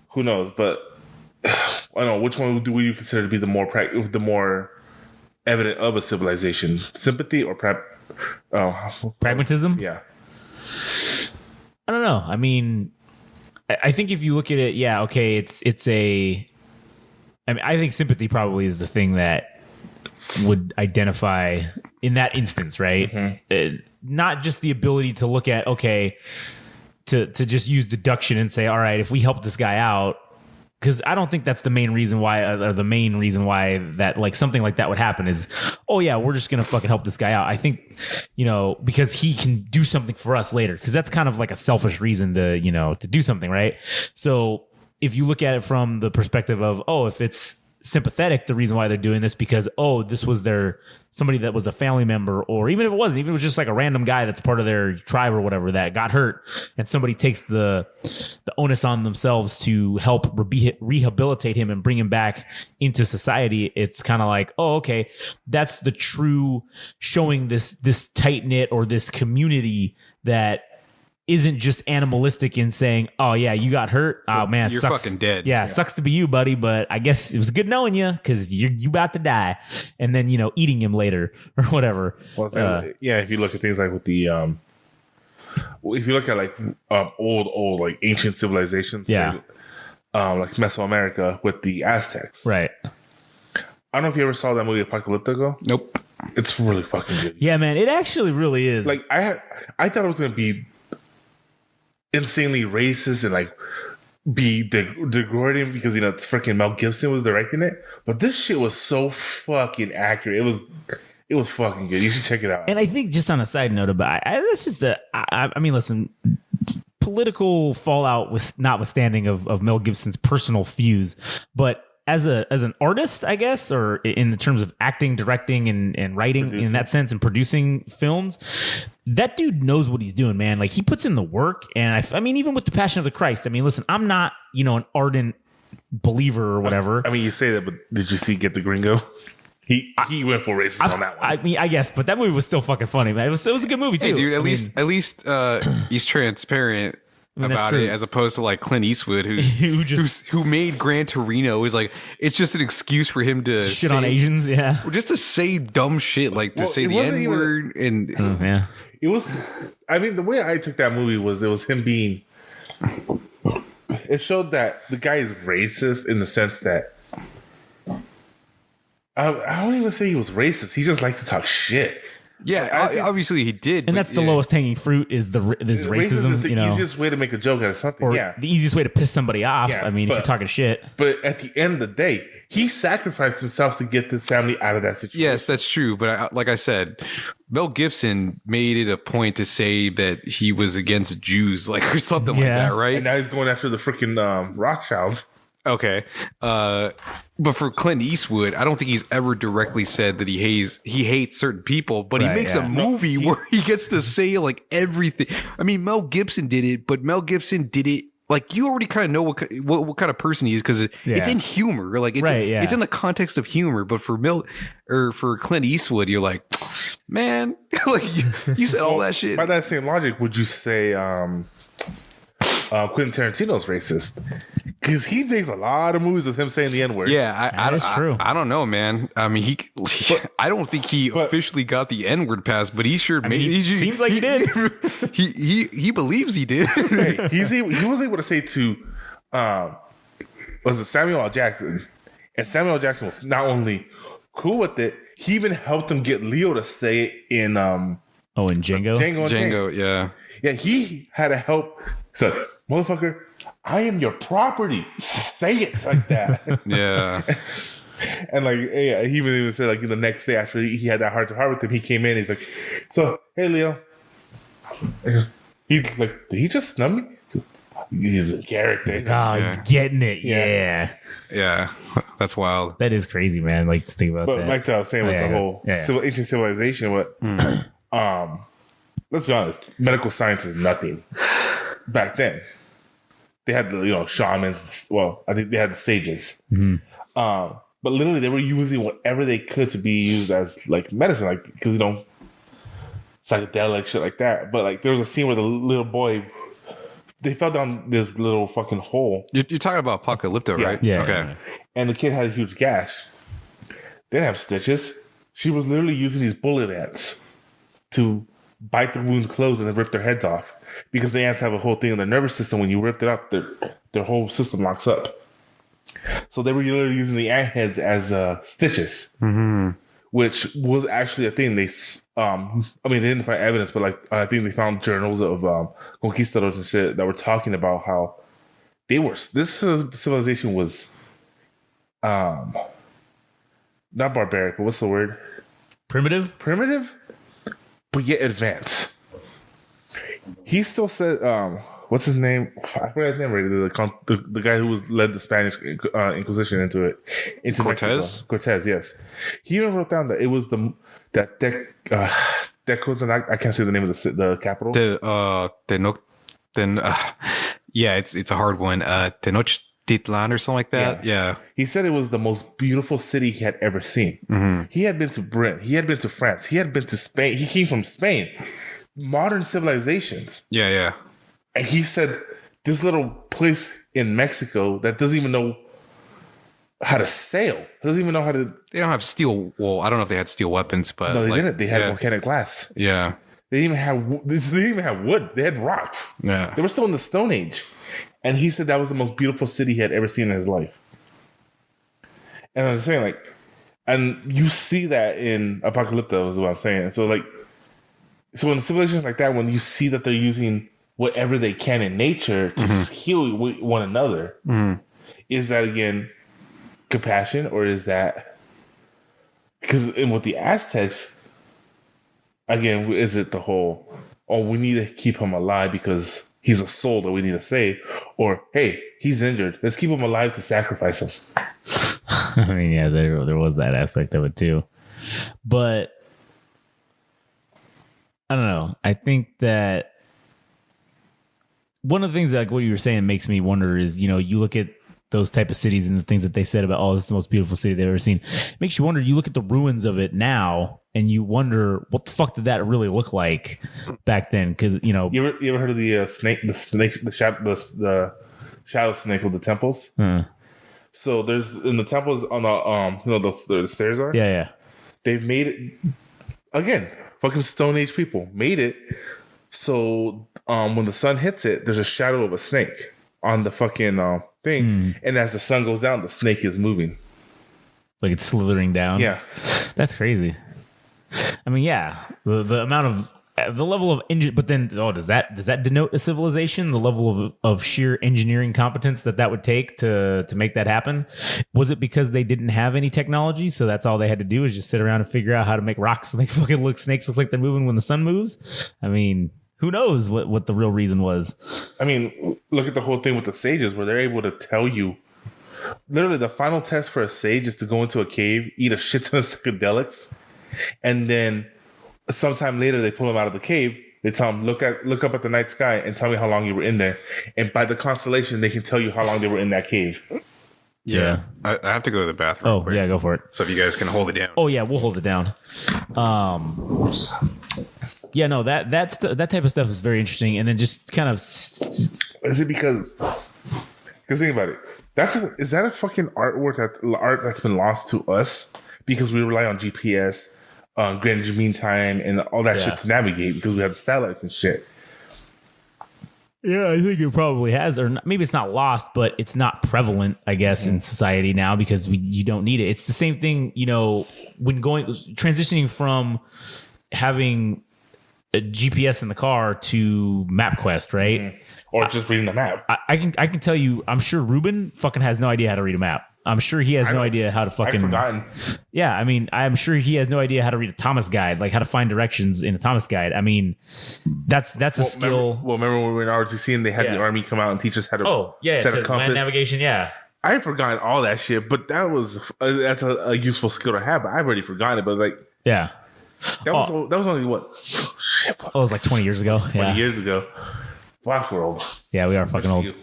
who knows? But I don't know, which one would you consider to be the more evident of a civilization? Sympathy or
pragmatism?
Yeah.
I don't know. I mean, I think if you look at it, yeah, okay, I think sympathy probably is the thing that would identify in that instance, right? Not just the ability to look at, okay, to just use deduction and say, all right, if we help this guy out, because I don't think that's the main reason why, that like something like that would happen is, oh yeah, we're just gonna fucking help this guy out. I think, because he can do something for us later, because that's kind of like a selfish reason to do something, right? So if you look at it from the perspective of, oh, if it's sympathetic, the reason why they're doing this because, oh, this was somebody that was a family member, or even if it wasn't, even if it was just like a random guy that's part of their tribe or whatever that got hurt, and somebody takes the onus on themselves to help rehabilitate him and bring him back into society, it's kind of like, oh, okay, that's the true showing this tight knit or this community that isn't just animalistic in saying, oh yeah, you got hurt. So oh man,
you're
sucks.
Fucking dead.
Yeah, sucks to be you, buddy. But I guess it was good knowing you because you about to die, and then eating him later or whatever.
Well, if you look at things like with the if you look at like old like ancient civilizations,
yeah,
say, like Mesoamerica with the Aztecs,
right?
I don't know if you ever saw that movie Apocalyptico.
Nope.
It's really fucking good.
Yeah, man, it actually really is.
Like I thought it was gonna be insanely racist and like be degrading because it's freaking Mel Gibson was directing it, but this shit was so fucking accurate. It was fucking good. You should check it out.
And I think just on a side note about that's just I mean, listen, political fallout with notwithstanding of Mel Gibson's personal views, but as an artist, I guess, or in the terms of acting, directing, and writing in that sense, and producing films, that dude knows what he's doing, man. Like he puts in the work, and I mean, even with the Passion of the Christ, I mean, listen, I'm not an ardent believer or whatever.
I mean, you say that, but did you see Get the Gringo? He went for racism on that one.
I mean, I guess, but that movie was still fucking funny, man. It was a good movie too.
Hey, dude, at least he's transparent about it, as opposed to like Clint Eastwood, who made Gran Torino, is like, it's just an excuse for him to
shit on Asians, yeah,
just to say dumb shit, like to say the N word, and
yeah,
it was. I mean, the way I took that movie was it was him being. It showed that the guy is racist in the sense that I don't even say he was racist. He just liked to talk shit.
Yeah, obviously he did,
and that's the lowest hanging fruit is racism.
Is the easiest way to make a joke out of something,
or the easiest way to piss somebody off.
Yeah,
I mean, if you're talking shit.
But at the end of the day, he sacrificed himself to get this family out of that situation.
Yes, that's true. But like I said, Mel Gibson made it a point to say that he was against Jews, like or something like that, right?
And now he's going after the freaking Rothschilds.
Okay. But for Clint Eastwood, I don't think he's ever directly said that he hates certain people, but he makes a movie where he gets to say like everything. I mean, Mel Gibson did it, but Mel Gibson did it like you already kind of know what kind of person he is because it's in humor. Like it's in the context of humor. But for for Clint Eastwood, you're like, man, like you said all that shit.
By that same logic, would you say Quentin Tarantino's racist? Because he makes a lot of movies with him saying the N-word.
Yeah,
That's true.
I don't know, man. I mean, I don't think he officially got the N-word pass, but he sure made. He
seems like he did.
he believes he did.
Hey, he was able to say to, was it Samuel L. Jackson? And Samuel L. Jackson was not only cool with it, he even helped him get Leo to say it in
in Django.
Django, yeah.
Yeah, he had to help. So, motherfucker, I am your property. Say it like that.
Yeah.
And like, yeah, he even said like the next day after he had that heart to heart with him, he came in. He's like, "So, hey, Leo," he's like, "Did he just snub me?" He's a character.
He's like, he's getting it. Yeah.
Yeah. That's wild.
That is crazy, man. Like to think about
But
that.
like I was saying with the whole ancient civilization, let's be honest, medical science is nothing. Back then, they had the shamans. Well, I think they had the sages.
Mm-hmm.
But literally, they were using whatever they could to be used as like medicine, like because psychedelic shit like that. But like there was a scene where the little boy, they fell down this little fucking hole.
You're talking about Apocalypto, right?
Yeah.
Okay.
Yeah.
And the kid had a huge gash. They didn't have stitches. She was literally using these bullet ants to bite the wound closed and then rip their heads off. Because the ants have a whole thing in their nervous system. When you rip it up, their whole system locks up. So they were literally using the ant heads as stitches, which was actually a thing. They, they didn't find evidence, but like I think they found journals of conquistadors and shit that were talking about how this civilization was, not barbaric, but what's the word?
Primitive,
but yet advanced. He still said, what's his name? I forgot his name already. The guy who led the Spanish Inquisition into
Cortez?
Mexico. Cortez, yes. He even wrote down that it was I can't say the name of the capital.
It's a hard one. Tenochtitlan or something like that. Yeah.
He said it was the most beautiful city he had ever seen. Mm-hmm. He had been to Britain. He had been to France. He had been to Spain. He came from Spain. Modern civilizations.
Yeah.
And he said this little place in Mexico that doesn't even know how to sail, doesn't even know how to.
They don't have steel. Well, I don't know if they had steel weapons, but
no, they didn't. They had volcanic glass.
Yeah.
They didn't even have wood. They had rocks.
Yeah.
They were still in the Stone Age. And he said that was the most beautiful city he had ever seen in his life. And I'm saying, like, and you see that in Apocalypto is what I'm saying. So in civilizations like that, when you see that they're using whatever they can in nature to heal one another, is that again compassion, or is that because with the Aztecs, again, is it the whole, we need to keep him alive because he's a soul that we need to save, or hey, he's injured, let's keep him alive to sacrifice him?
I mean, yeah, there was that aspect of it too, but I don't know. I think that one of the things that, like what you were saying, makes me wonder is, you look at those type of cities and the things that they said about, this is the most beautiful city they've ever seen. It makes you wonder. You look at the ruins of it now and you wonder, what the fuck did that really look like back then? Because, you ever
heard of the shadow snake with the temples? So there's in the temples on the stairs are.
Yeah.
They've made it again. Fucking Stone Age people made it so when the sun hits it, there's a shadow of a snake on the fucking thing, and as the sun goes down, the snake is moving,
like it's slithering down.
Yeah,
that's crazy. I mean, yeah, the amount of the level of but then does that denote a civilization? The level of sheer engineering competence that would take to make that happen? Was it because they didn't have any technology, so that's all they had to do is just sit around and figure out how to make rocks make fucking snakes look like they're moving when the sun moves? I mean, who knows what the real reason was?
I mean, look at the whole thing with the sages, where they're able to tell you. Literally, the final test for a sage is to go into a cave, eat a shit ton of psychedelics, and then sometime later they pull him out of the cave. They tell him, look up at the night sky and tell me how long you were in there. And by the constellation, they can tell you how long they were in that cave.
Yeah. I have to go to the bathroom.
Oh, quick. Yeah, go for it.
So if you guys can hold it down.
Oh, yeah, we'll hold it down. Yeah, no, that type of stuff is very interesting. And then just kind of...
Is it because Because think about it. Is that a fucking art that's been lost to us because we rely on GPS, Greenwich Mean Time, and all that shit to navigate because we have the satellites and shit.
Yeah, I think it probably has, or maybe it's not lost, but it's not prevalent, I guess, in society now because you don't need it. It's the same thing, when transitioning from having a GPS in the car to MapQuest, right?
Or just reading the map.
I can tell you, I'm sure Ruben fucking has no idea how to read a map. I'm sure he has no idea how to fucking.
I've forgotten.
Yeah, I mean, I'm sure he has no idea how to read a Thomas guide, like how to find directions in a Thomas guide. I mean, that's a skill.
Remember when we were in ROTC and they had the Army come out and teach us how to set a compass?
Land navigation, yeah.
I've forgotten all that shit, but that's a useful skill to have. But I've already forgotten it. But
yeah,
that was only what?
It was like 20 years ago.
20 years ago. Fuck, we're old.
Yeah, we are fucking old.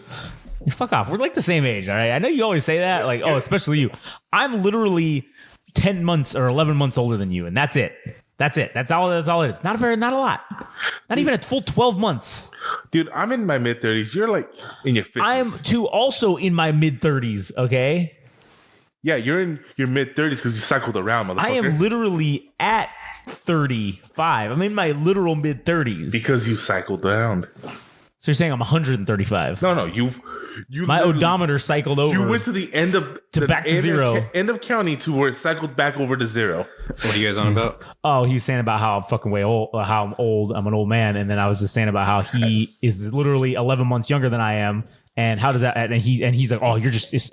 Fuck off. We're like the same age, all right? I know you always say that, especially you. I'm literally 10 months or 11 months older than you, and that's it. That's it. That's all it is. Not a lot. Not even a full 12 months.
Dude, I'm in my mid-30s. You're like in your 50s.
I am too also in my mid-30s, okay?
Yeah, you're in your mid-30s because you cycled around, motherfucker.
I am literally at 35. I'm in my literal mid-30s.
Because you cycled around.
So you're saying I'm 135?
No, you.
My odometer cycled over.
You went to the end of
back to zero.
End of county to where it cycled back over to zero.
What are you guys on about?
Oh, he was saying about how I'm fucking way old, how I'm old. I'm an old man, and then I was just saying about how he is literally 11 months younger than I am. And how does that? And he's like, oh,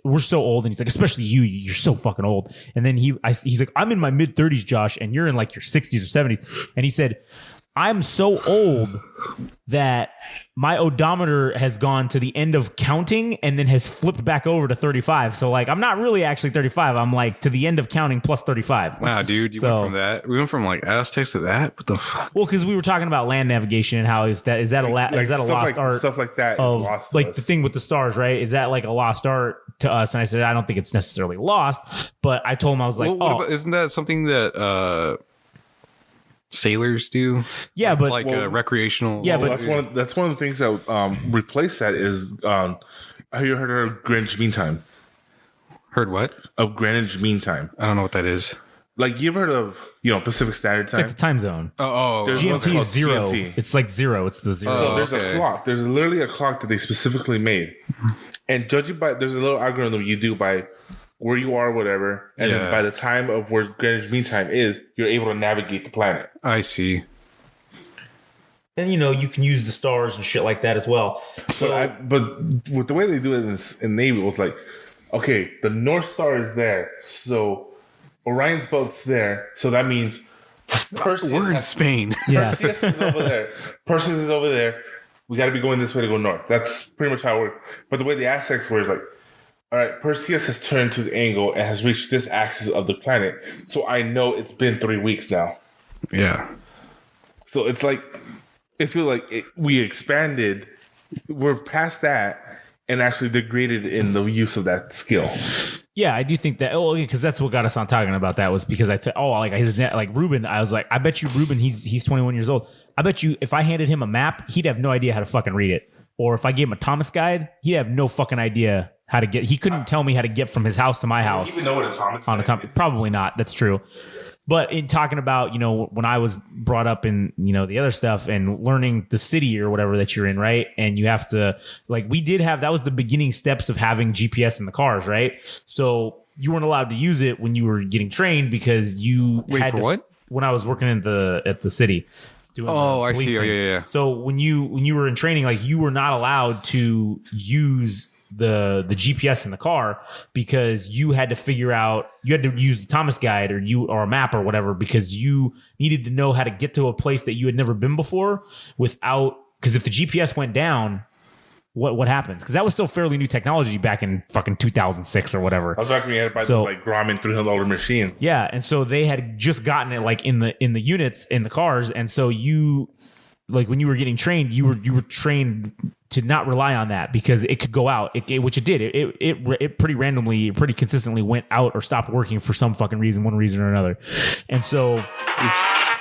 we're so old. And he's like, especially you're so fucking old. And then he's like, I'm in my mid 30s, Josh, and you're in like your 60s or 70s. And he said, I'm so old that my odometer has gone to the end of counting and then has flipped back over to 35. So like, I'm not really actually 35. I'm like to the end of counting plus 35.
Wow, dude, went from that. We went from like Aztecs to that. What the fuck?
Well, because we were talking about land navigation and how is that a lost art?
Stuff like that
of
is lost to
like
us.
The thing with the stars, right? Is that like a lost art to us? And I said I don't think it's necessarily lost, but I told him I was like,
isn't that something that sailors do?
Yeah, but
like recreational.
Yeah,
but
but
that's one of the things that replace that is have you heard of Greenwich Mean Time?
Heard what?
Of Greenwich Mean Time.
I don't know what that is.
Like you ever heard of Pacific Standard Time?
it's like the time zone.
There's one
GMT
called
is zero.
GMT.
It's like zero. It's the zero.
So there's a clock. There's literally a clock that they specifically made, and judging by there's a little algorithm you do by where you are, whatever, and then by the time of where Greenwich Mean Time is, you're able to navigate the planet.
I see.
And you can use the stars and shit like that as well.
But with the way they do it in Navy, it was like, okay, the North Star is there, so Orion's belt's there, so that means Perseus.
We're in Spain.
Perseus is over there. Perseus is over there. We got to be going this way to go north. That's pretty much how it works. But the way the Aztecs were is like, all right, Perseus has turned to the angle and has reached this axis of the planet. So I know it's been 3 weeks now.
Yeah.
So it's like, I feel like we expanded. We're past that and actually degraded in the use of that skill.
Yeah, I do think that. Oh, because that's what got us on talking about that was because like Ruben. I was like, I bet you Ruben, he's 21 years old. I bet you if I handed him a map, he'd have no idea how to fucking read it. Or if I gave him a Thomas guide, he'd have no fucking idea how to get. He couldn't tell me how to get from his house to my house.
Do you even know what a Thomas guide is?
Probably not. That's true. But in talking about, when I was brought up in, the other stuff and learning the city or whatever that you're in, right? And you have to, like, that was the beginning steps of having GPS in the cars, right? So you weren't allowed to use it when you were getting trained because you had to. What? When I was working at the city.
I see. Oh, yeah.
So when you were in training, like, you were not allowed to use the GPS in the car because you had to use the Thomas guide or a map or whatever because you needed to know how to get to a place that you had never been before because if the GPS went down, what happens? Because that was still fairly new technology back in fucking 2006 or whatever.
I was back when you had to buy those like Grumman $300 machines.
Yeah, and so they had just gotten it like in the units in the cars, and so you like when you were getting trained, you were trained to not rely on that because it could go out, which it did. It pretty randomly, pretty consistently went out or stopped working for some fucking reason, one reason or another. And so,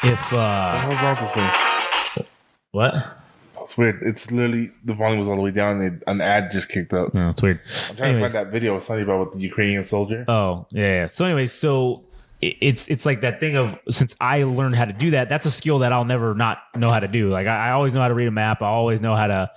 if
what was wrong with this thing?
what?
I was it's weird. It's literally the volume was all the way down and an ad just kicked up.
No, it's weird.
I'm trying to find that video. It's something about with the Ukrainian soldier.
Oh, yeah. So anyway, it's like that thing of, since I learned how to do that, that's a skill that I'll never not know how to do. Like I always know how to read a map. I always know how to,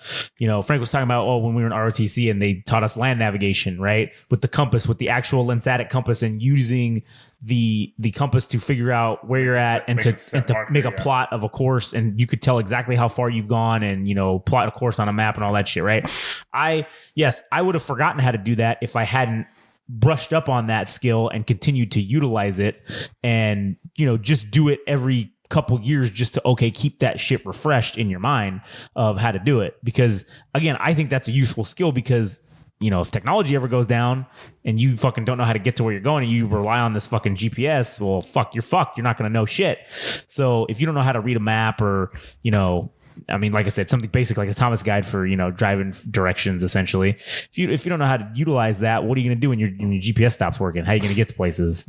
Frank was talking about, when we were in ROTC and they taught us land navigation, right? With the compass, with the actual lensatic compass, and using the compass to figure out where you're at and to make a plot of a course, and you could tell exactly how far you've gone and, plot a course on a map and all that shit, right? I would have forgotten how to do that if I hadn't brushed up on that skill and continued to utilize it, and just do it every couple years just to keep that shit refreshed in your mind of how to do it. Because again, I think that's a useful skill, because if technology ever goes down and you fucking don't know how to get to where you're going and you rely on this fucking GPS, well, fuck, you're fucked. You're not going to know shit. So if you don't know how to read a map, or like I said, something basic like a Thomas guide for, driving directions, essentially. If you don't know how to utilize that, what are you going to do when your GPS stops working? How are you going to get to places,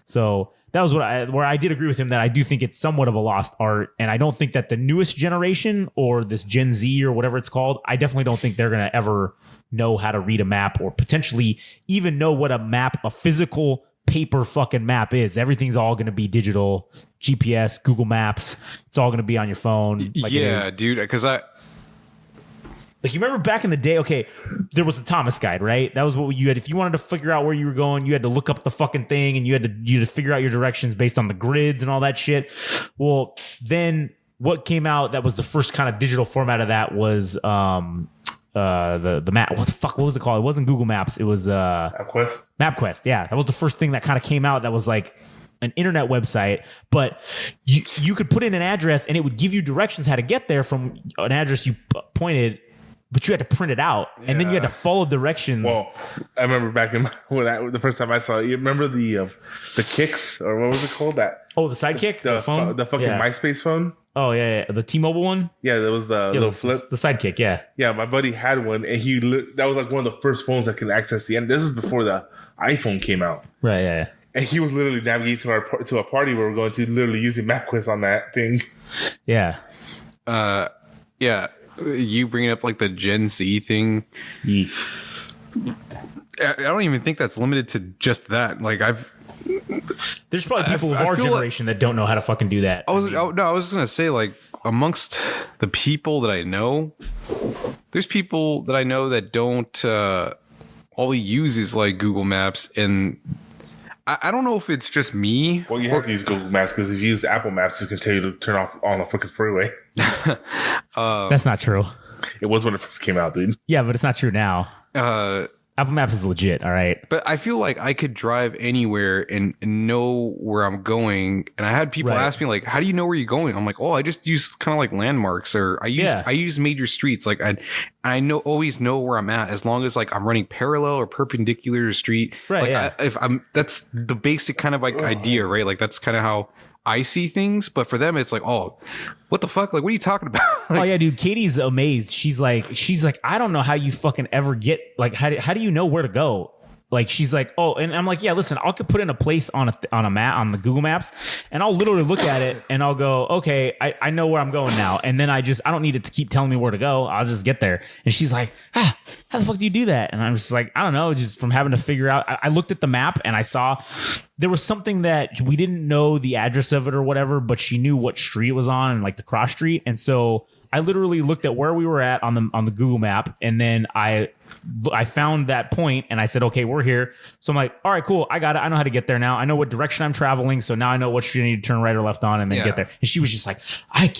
So that was where I did agree with him, that I do think it's somewhat of a lost art. And I don't think that the newest generation, or this Gen Z or whatever it's called, I definitely don't think they're going to ever know how to read a map, or potentially even know what a physical paper fucking map is. Everything's all going to be digital, GPS, Google Maps. It's all going to be on your phone.
Dude, because
you remember back in the day, there was a Thomas guide, right? That was what you had. If you wanted to figure out where you were going, you had to look up the fucking thing, and you had to figure out your directions based on the grids and all that shit. Well, then what came out that was the first kind of digital format of that was the map. What was it called? It wasn't Google Maps. It was MapQuest. Yeah, that was the first thing that kind of came out that was like an internet website, but you could put in an address and it would give you directions how to get there from an address you pointed, but you had to print it out, and then you had to follow directions.
Well, I remember back in the first time I saw it. You remember the Kicks, or what was it called? The
Sidekick, the phone,
the fucking MySpace phone.
Oh yeah, the T-Mobile one.
Yeah, that was the little flip.
The Sidekick. Yeah.
Yeah, my buddy had one, and that was like one of the first phones that could access the end. This is before the iPhone came out.
Right. Yeah.
And he was literally navigating to a party where we're going to, literally using MapQuest on that thing.
Yeah.
Yeah. You bringing up like the Gen Z thing. I don't even think that's limited to just that. Like
there's probably people of our generation that don't know how to fucking do that.
I was just gonna say, like, amongst the people that I know, there's people that I know that don't all he uses like Google Maps, and I don't know if it's just me.
Well, you have to use Google Maps, because if you use Apple Maps, it's going to tell you to turn off on a freaking freeway.
That's not true.
It was when it first came out, dude.
Yeah, but it's not true now. Apple Maps is legit, all right?
But I feel like I could drive anywhere and know where I'm going. And I had people ask me, like, how do you know where you're going? I'm like, I just use kind of like landmarks, or I use major streets. Like I always know where I'm at, as long as like I'm running parallel or perpendicular to the street.
Right.
Like that's the basic kind of like idea, right? Like that's kind of how I see things. But for them, it's like, what the fuck? Like, what are you talking about? Like,
oh yeah, dude. Katie's amazed. She's like, I don't know how you fucking ever get, like, how do you know where to go? Like, she's like, and I'm like, yeah, listen, I could put in a place on a map, on the Google Maps, and I'll literally look at it and I'll go, okay, I know where I'm going now. And then I don't need it to keep telling me where to go. I'll just get there. And she's like, how the fuck do you do that? And I'm just like, I don't know, just from having to figure out. I looked at the map and I saw there was something that we didn't know the address of it or whatever, but she knew what street it was on and like the cross street. And so I literally looked at where we were at on the Google map, and then I found that point and I said, okay, we're here. So I'm like, all right, cool. I got it. I know how to get there now. I know what direction I'm traveling. So now I know what street I need to turn right or left on and then get there. And she was just like, I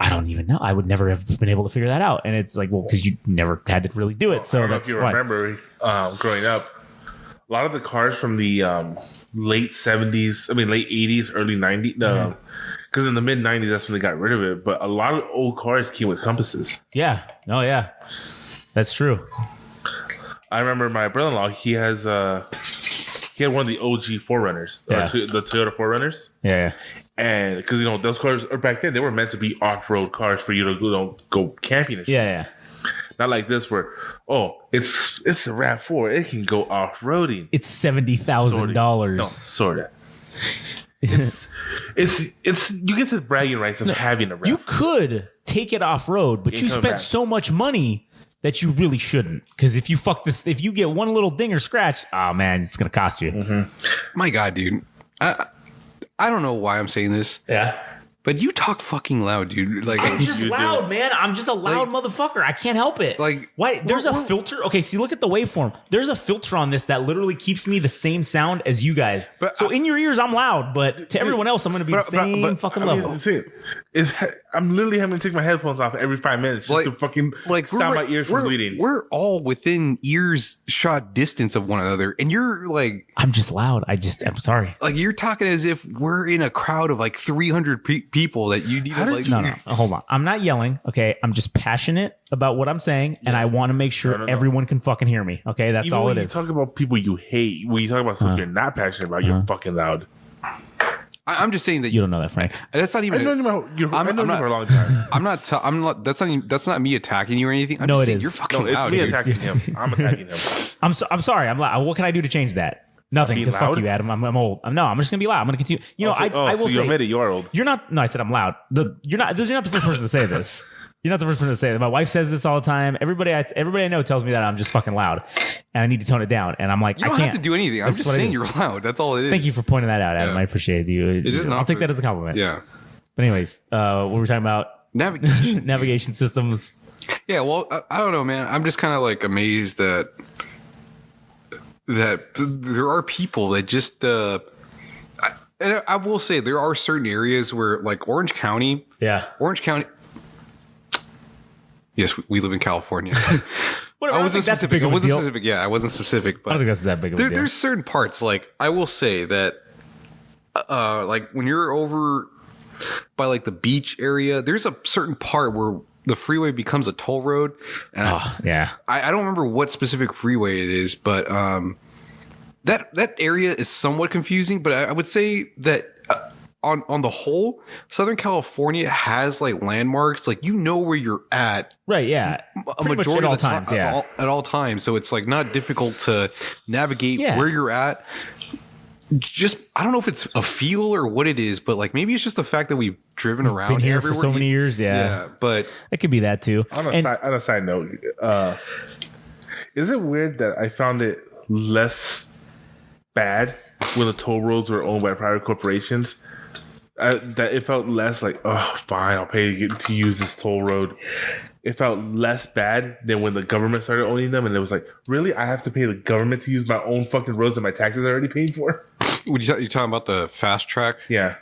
don't even know. I would never have been able to figure that out. And it's like, well, because you never had to really do it. So
I don't know if you remember growing up, a lot of the cars from the late 70s, late 80s, early 90s, because in the mid 90s, that's when they got rid of it. But a lot of old cars came with compasses.
Yeah. Oh, yeah. That's true.
I remember my brother-in-law, he had one of the OG 4Runners, the Toyota 4Runners.
Yeah.
And because, those cars, back then, they were meant to be off-road cars for you to go camping and shit.
Yeah.
Not like this where, it's a RAV4. It can go off-roading.
It's $70,000.
No, sort of. it's you get the bragging rights of having a ref.
You could take it off road, but you spent so much money that you really shouldn't. Because if you get one little ding or scratch, oh man, it's gonna cost you.
Mm-hmm. My God, dude, I don't know why I'm saying this.
Yeah.
But you talk fucking loud, dude. Like
I'm just loud, man. I'm just a loud motherfucker. I can't help it.
Like,
why? There's a filter. Okay, see, look at the waveform. There's a filter on this that literally keeps me the same sound as you guys. But so in your ears, I'm loud, but to everyone else, I'm going to be the same fucking level.
I'm literally having to take my headphones off every 5 minutes just to fucking stop my ears from bleeding.
We're all within earshot distance of one another, and you're like,
I'm just loud. I'm sorry.
Like you're talking as if we're in a crowd of like 300 people that you need to like.
No, hold on. I'm not yelling. Okay, I'm just passionate about what I'm saying, and I want to make sure everyone can fucking hear me. Okay, that's all it is.
When you talk about people you hate, when you talk about stuff you're not passionate about, you're fucking loud.
I'm just saying that
you don't know that, Frank.
That's not even.
I've known you for a long time.
I'm not. That's not me attacking you or anything. I'm just saying you're fucking loud.
It's me attacking him. I'm attacking him.
I'm sorry. I'm loud. What can I do to change that? Nothing. Because fuck you, Adam. I'm old. No, I'm just gonna be loud. I'm gonna continue. You know, I will say.
You admit it. You're old.
You're not. No, I said I'm loud. You're not the first person to say this. You're not the first person to say that. My wife says this all the time. Everybody I know tells me that I'm just fucking loud, and I need to tone it down. And I'm like,
you don't have to do anything. I'm just saying you're loud. That's all it is.
Thank you for pointing that out, Adam.
Yeah.
I appreciate you. I'll take that as a compliment.
Yeah.
But anyways, what were we talking about? Navigation systems.
Yeah. Well, I don't know, man. I'm just kind of like amazed that there are people that just. And I will say there are certain areas where, like Orange County.
Yeah.
Orange County. Yes, we live in California.
Whatever,
I wasn't specific. Yeah, I wasn't specific. But
I don't think that's that big of a deal.
There's certain parts, like I will say that, like when you're over by like the beach area, there's a certain part where the freeway becomes a toll road. And I don't remember what specific freeway it is, but that area is somewhat confusing. But I would say that. On the whole, Southern California has like landmarks, like you know where you're at,
right? Yeah,
a majority of the times, at all times. So it's like not difficult to navigate where you're at. Just I don't know if it's a feel or what it is, but like maybe it's just the fact that we've driven around
been here
everywhere.
For so many years. Yeah,
but
it could be that too.
On a side note, is it weird that I found it less bad when the toll roads were owned by private corporations? That it felt less like, oh, fine, I'll pay to use this toll road. It felt less bad than when the government started owning them, and it was like, really, I have to pay the government to use my own fucking roads that my taxes are already paying for?
You're talking about the fast track?
Yeah,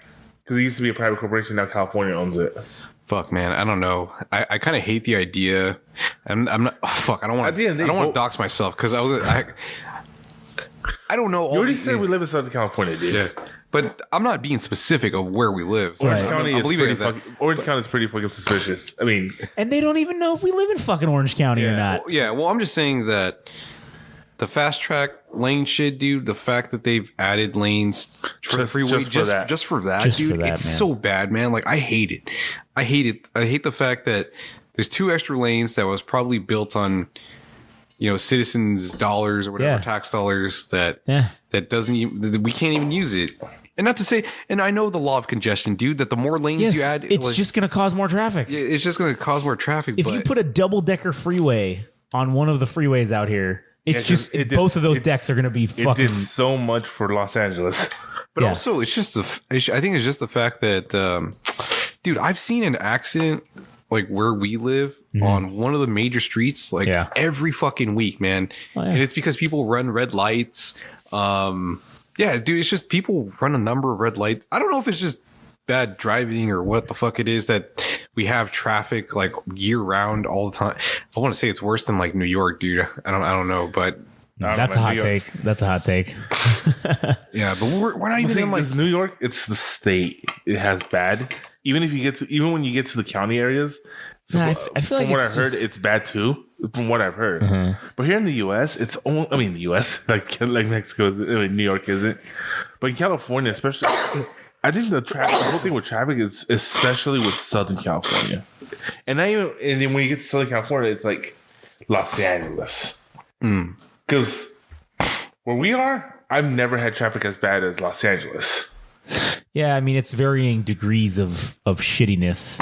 because it used to be a private corporation. Now California owns it.
Fuck, man, I don't know. I kind of hate the idea. I'm not. Oh, fuck, I don't want to dox myself because I don't know.
You already said we live in Southern California, dude.
Yeah. But I'm not being specific of where we live. So
Orange County is pretty fucking suspicious. I mean,
and they don't even know if we live in fucking Orange County or not.
Well, I'm just saying that the fast track lane shit, dude. The fact that they've added lanes for the freeway just for that, dude. It's so bad, man. Like I hate it. I hate the fact that there's 2 extra lanes that was probably built on, citizens' dollars or whatever tax dollars that doesn't even, we can't even use it. And not to say, and I know the law of congestion, dude, that the more lanes you add,
it's just going to cause more traffic.
It's just going to cause more traffic.
If you put a double-decker freeway on one of the freeways out here, both of those decks are going to be fucking.
It did so much for Los Angeles.
But also, it's just I think it's just the fact that, dude, I've seen an accident like where we live on one of the major streets, like every fucking week, man. And it's because people run red lights. Yeah, dude, it's just people run a number of red lights. I don't know if it's just bad driving or what the fuck it is that we have traffic like year round all the time. I want to say it's worse than like New York, dude. I don't know, but
that's a hot take. That's a hot take.
Yeah, but we're not even in like
New York. It's the state. It has bad. Even when you get to the county areas. So
I feel like
from what I heard, it's bad too. From what I've heard, but here in the U.S., it's only. I mean, the U.S. like Mexico, New York isn't, but in California, especially, I think the whole thing with traffic is especially with Southern California, and then when you get to Southern California, it's like Los Angeles, because where we are, I've never had traffic as bad as Los Angeles.
Yeah, I mean, it's varying degrees of shittiness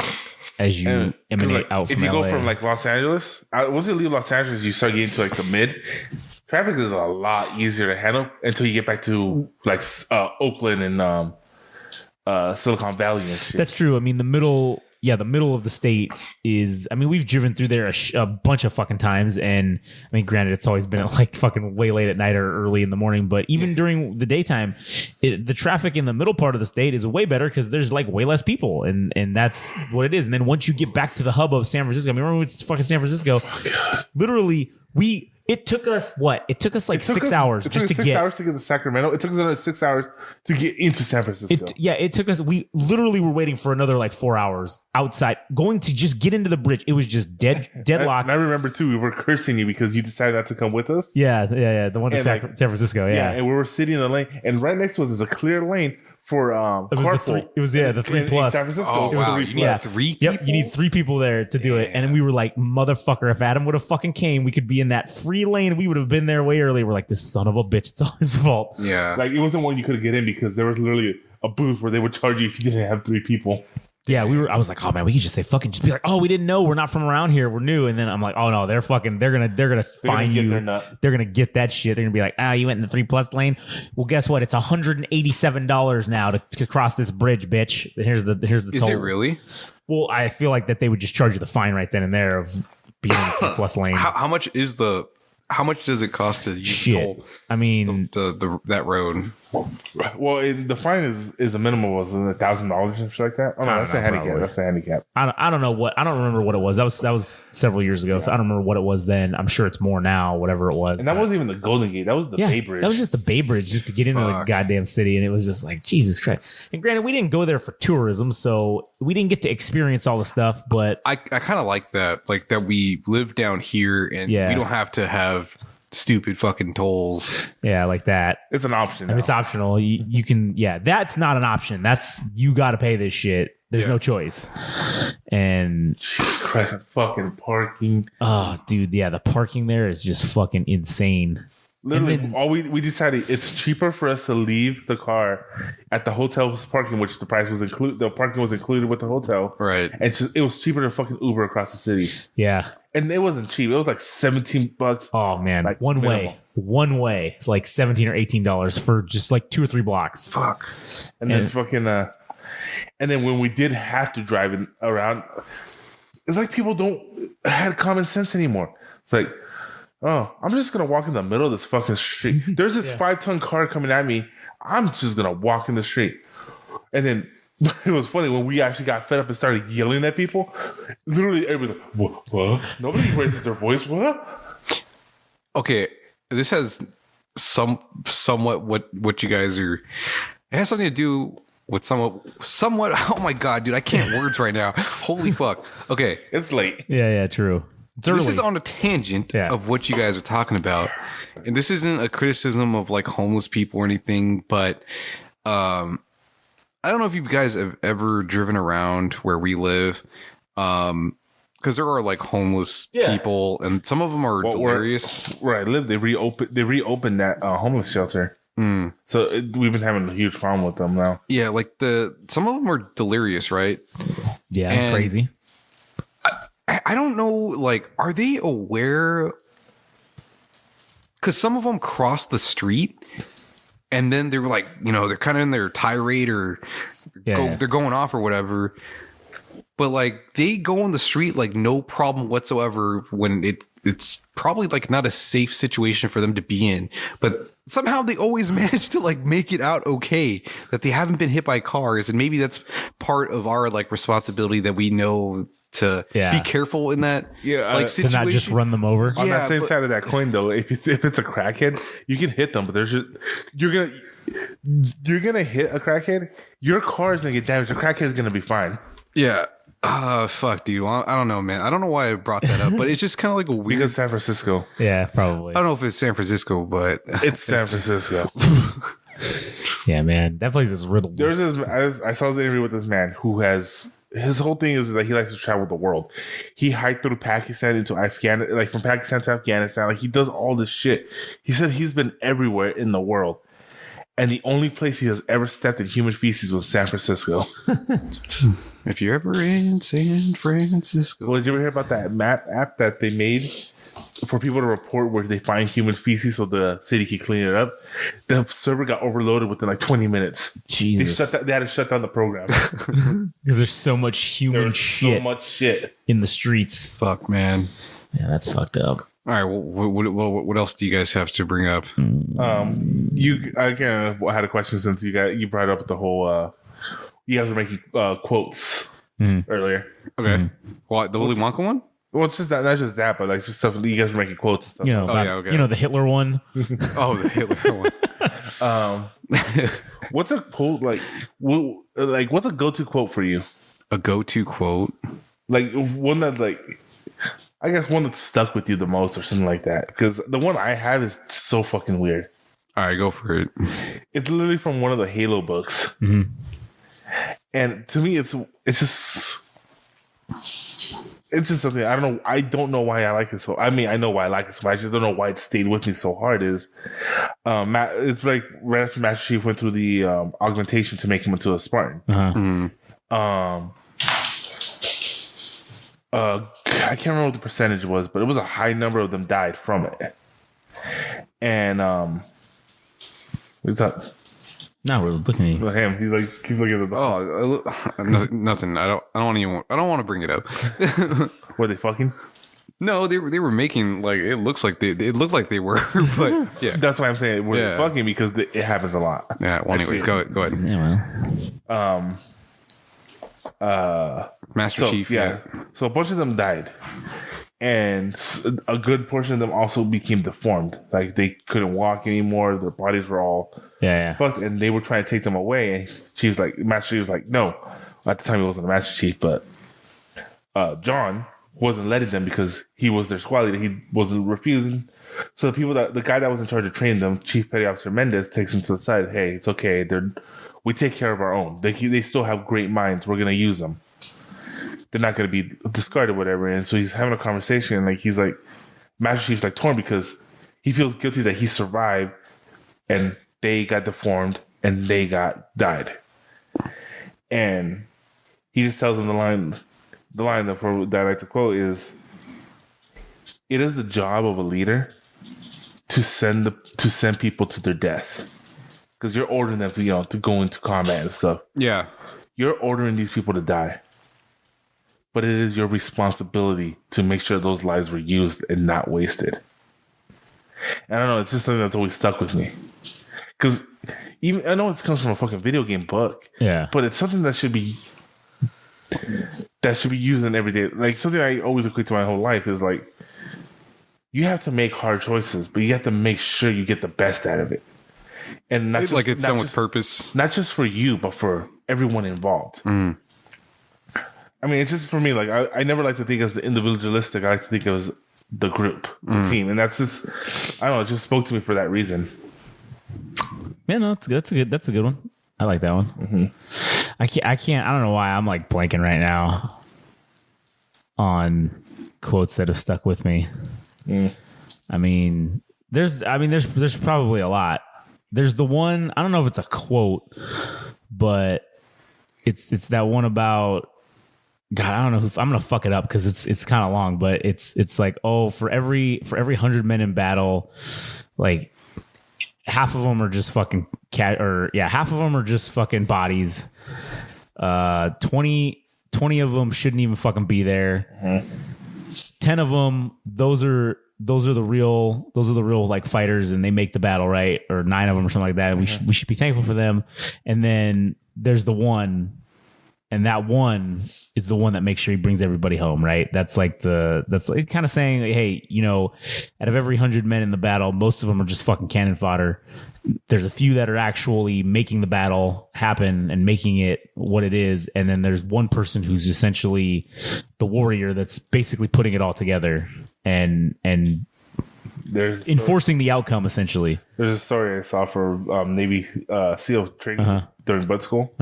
as you emanate out from
If you
LA.
go from like Los Angeles, once you leave Los Angeles, you start getting to like the mid. Traffic is a lot easier to handle until you get back to like Oakland and Silicon Valley and shit.
That's true. I mean, the middle of the state is, I mean, we've driven through there a bunch of fucking times. And I mean, granted, it's always been like fucking way late at night or early in the morning. But even during the daytime, the traffic in the middle part of the state is way better because there's like way less people. And that's what it is. And then once you get back to the hub of San Francisco, I mean, remember when we went to fucking San Francisco? Literally, it took us what? It took us like 6 hours just to get. 6
hours to get to Sacramento. It took us another 6 hours to get into San Francisco.
It took us. We literally were waiting for another like 4 hours outside, going to just get into the bridge. It was just deadlocked.
And I remember too, we were cursing you because you decided not to come with us.
Yeah. The one to San Francisco. Yeah,
and we were sitting in the lane, and right next to us is a clear lane for carpool.
It was the 3 plus.
San Francisco.
Oh wow! You need 3 people.
Yep, you need 3 people there to do it. And we were like, motherfucker, if Adam would have fucking came, we could be in that free lane. We would have been there way early. We're like, this son of a bitch, it's all his fault.
Yeah,
like it wasn't one you could get in because there was literally a booth where they would charge you if you didn't have 3 people.
Yeah, I was like, oh man, we could just say fucking, just be like, oh, we didn't know, we're not from around here, we're new. And then I'm like, oh no, they're gonna find you. They're gonna get that shit. They're gonna be like, you went in the 3 plus lane. Well, guess what? It's $187 now to cross this bridge, bitch. Here's the
Is
toll.
it really?
Well, I feel like that they would just charge you the fine right then and there of being in the 3 plus lane.
How much does it cost to use the toll?
I mean,
that road.
Well, the fine is a minimum of $1,000 or something like that. Oh no, that's a handicap.
Probably.
That's a handicap.
I don't know I don't remember what it was. That was several years ago, so I don't remember what it was then. I'm sure it's more now, whatever it was.
And that wasn't even the Golden Gate. That was the Bay Bridge.
That was just the Bay Bridge, just to get into the goddamn city, and it was just like Jesus Christ. And granted, we didn't go there for tourism, so we didn't get to experience all the stuff. But
I kind of like that we live down here and we don't have to have stupid fucking tolls.
Yeah, like that.
It's an option.
I mean, it's optional. You can. Yeah, that's not an option. That's you got to pay this shit. There's no choice. And
Jesus Christ, fucking parking.
Oh, dude, yeah, the parking there is just fucking insane.
Literally, we decided it's cheaper for us to leave the car at the hotel's parking, which the price was included. The parking was included with the hotel,
right?
And it was cheaper to fucking Uber across the city.
Yeah,
and it wasn't cheap. It was like $17.
Oh man, like one way, it's like $17 or $18 for just like 2 or 3 blocks.
Fuck,
and then fucking and then when we did have to drive around, it's like people don't have common sense anymore. It's like, oh, I'm just going to walk in the middle of this fucking street. There's this 5-ton car coming at me. I'm just going to walk in the street. And then it was funny when we actually got fed up and started yelling at people. Literally everybody, what? Nobody raises their voice. What?
Okay, this has somewhat what you guys are. It has something to do with somewhat. Oh my god, dude, I can't words right now. Holy fuck. Okay,
it's late.
Yeah, true.
This is on a tangent of what you guys are talking about. And this isn't a criticism of like homeless people or anything, but I don't know if you guys have ever driven around where we live. Because there are like homeless people and some of them are delirious.
Where I live, they reopened that homeless shelter. So we've been having a huge problem with them now.
Yeah, like some of them are delirious, right?
Yeah, and crazy.
I don't know, like, are they aware? Because some of them cross the street and then they're like, they're kind of in their tirade or they're going off or whatever. But like they go on the street like no problem whatsoever when it's probably like not a safe situation for them to be in. But somehow they always manage to like make it out okay, that they haven't been hit by cars. And maybe that's part of our like responsibility that we know to be careful in that like situation.
To not just run them over.
On that same side of that coin though, if it's a crackhead, you can hit them, but there's just you're gonna hit a crackhead, your car is gonna get damaged, the crackhead's gonna be fine.
Yeah. Fuck, dude. I don't know, man. I don't know why I brought that up, but it's just kind of like a weird.
Because San Francisco.
Yeah, probably.
I don't know if it's San Francisco, but
it's San Francisco.
Yeah, man, that place is riddled.
There's this. I saw this interview with this man who has his whole thing is that he likes to travel the world. He hiked through Pakistan into Afghanistan, like from Pakistan to Afghanistan. Like he does all this shit. He said he's been everywhere in the world. And the only place he has ever stepped in human feces was San Francisco.
If you're ever in San Francisco.
Well, did you ever hear about that map app that they made for people to report where they find human feces so the city can clean it up? The server got overloaded within like 20 minutes.
Jesus.
They had to shut down the program.
Because there's so much human shit.
So much shit
in the streets.
Fuck, man.
Yeah, that's fucked up.
All right. Well, what else do you guys have to bring up?
You again had a question since you brought up the whole. You guys were making quotes earlier.
Okay. Well, the Willy Wonka one.
Well, it's just not just that, but like just stuff. You guys were making quotes and stuff.
You know,
okay.
You know the Hitler one.
Oh, the Hitler one.
What's a quote like? What's a go-to quote for you?
A go-to quote,
like one that like. I guess one that stuck with you the most or something like that. Because the one I have is so fucking weird.
All right, go for it.
It's literally from one of the Halo books.
Mm-hmm.
And to me, it's just something. I don't know why I like it so. I mean, I know why I like it so much. I just don't know why it stayed with me so hard. It's like right after Master Chief went through the augmentation to make him into a Spartan. I can't remember what the percentage was, but it was a high number of them died from it. And what's up?
No, we're looking at you.
Look at him. He's like, keep looking at the.
Oh, nothing. I don't want to bring it up.
Were they fucking?
No, they were making like it looked like they were, but yeah,
that's why I'm saying were they fucking because it happens a lot.
Yeah. Well, anyways, go ahead.
Yeah, well.
Master Chief. Yeah.
So a bunch of them died, and a good portion of them also became deformed. Like they couldn't walk anymore. Their bodies were all fucked, and they were trying to take them away. And Master Chief was like, no. At the time, he wasn't a Master Chief, but John wasn't letting them because he was their squad leader. He wasn't refusing. So the guy that was in charge of training them, Chief Petty Officer Mendez, takes them to the side. Hey, it's okay. We take care of our own. They still have great minds. We're gonna use them. They're not going to be discarded, whatever. And so he's having a conversation, and like he's like, Master Chief's like torn because he feels guilty that he survived, and they got deformed, and they died. And he just tells him the line that I like to quote is, "It is the job of a leader to send people to their death, because you're ordering them to go into combat and stuff. Yeah, you're ordering these people to die." But it is your responsibility to make sure those lives were used and not wasted. And I don't know, it's just something that's always stuck with me. Because even I know it comes from a fucking video game book. Yeah. But it's something that should be used in everyday. Like something I always equate to my whole life is like, you have to make hard choices, but you have to make sure you get the best out of it. And not just,
it's done with purpose.
Not just for you, but for everyone involved. Mm. I mean, it's just for me, like, I never like to think as the individualistic. I like to think of as the group, the team. And that's just, I don't know, it just spoke to me for that reason.
Yeah, no, that's a good one. I like that one. Mm-hmm. I don't know why I'm like blanking right now on quotes that have stuck with me. Mm. I mean, there's probably a lot. There's the one, I don't know if it's a quote, but it's that one about, God, I don't know I'm gonna fuck it up because it's kind of long, but it's like, oh, for every 100 men in battle, like half of them are just fucking half of them are just fucking bodies. 20 of them shouldn't even fucking be there. Mm-hmm. 10 of them, those are the real like fighters, and they make the battle, right? Or 9 of them or something like that. Mm-hmm. We should be thankful for them. And then there's the one. And that one is the one that makes sure he brings everybody home, right? That's like kind of saying, hey, out of every 100 men in the battle, most of them are just fucking cannon fodder. There's a few that are actually making the battle happen and making it what it is. And then there's one person who's essentially the warrior that's basically putting it all together and there's enforcing the outcome, essentially.
There's a story I saw for Navy SEAL training during Bud School.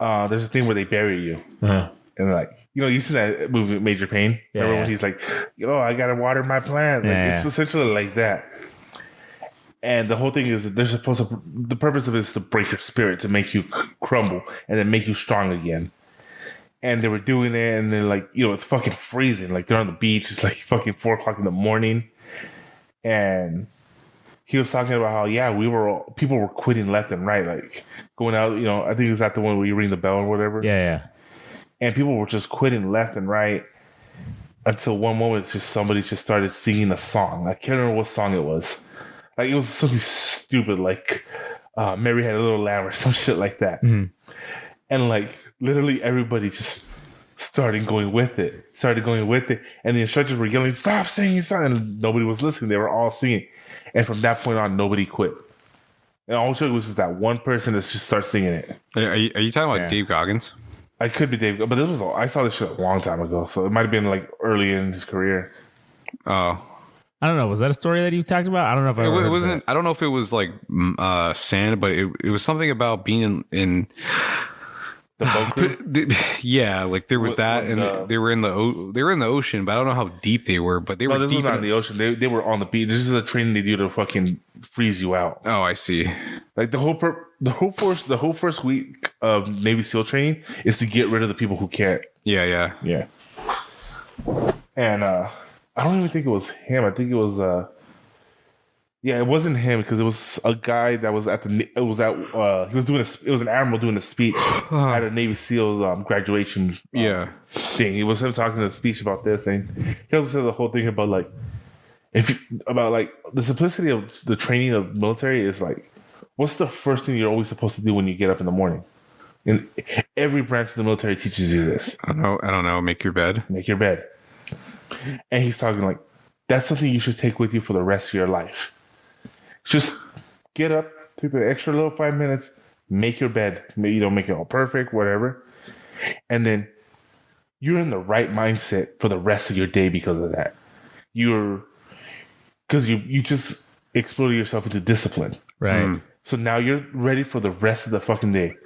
There's a thing where they bury you. And like, you see that movie Major Payne? Remember when he's like, I gotta water my plant. Like, it's essentially like that. And the whole thing is that they're supposed to. The purpose of it is to break your spirit, to make you crumble, and then make you strong again. And they were doing it, and then like it's fucking freezing. Like they're on the beach. It's like fucking 4:00 in the morning, and he was talking about how people were quitting left and right, like going out. I think it was at the one where you ring the bell or whatever.
Yeah.
And people were just quitting left and right until one moment, somebody just started singing a song. I can't remember what song it was. Like it was something stupid, like Mary Had a Little Lamb or some shit like that.
Mm.
And like literally everybody just started going with it. And the instructors were yelling, "Stop singing, stop!" And nobody was listening. They were all singing. And from that point on, nobody quit. And all it took was just that one person to just start singing it.
Are you talking about Dave Goggins?
I could be Dave, but I saw this shit a long time ago, so it might have been like early in his career.
Oh.
I don't know. Was that a story that you talked about? I don't know if
it wasn't. I don't know if it was like sand, but it was something about being in
the boat.
Yeah, like there was that, and they were in the ocean, but I don't know how deep they were. But they were.
This was not in the ocean. They were on the beach. This is a training they do to fucking freeze you out.
Oh, I see.
Like the whole first week of Navy SEAL training is to get rid of the people who can't.
Yeah.
And I don't even think it was him. I think it was it wasn't him because it was a guy that was he was an admiral doing a speech at a Navy SEALs graduation thing. It was him talking a speech about this, and he also said the whole thing about like the simplicity of the training of military is like, what's the first thing you're always supposed to do when you get up in the morning? And every branch of the military teaches you this.
I don't know. Make your bed.
And he's talking like, that's something you should take with you for the rest of your life. Just get up, take the extra little 5 minutes, make your bed. Make it all perfect, whatever. And then you're in the right mindset for the rest of your day because of that. Because you just exploded yourself into discipline.
Right.
Mm.
So now you're ready for the rest of the fucking day.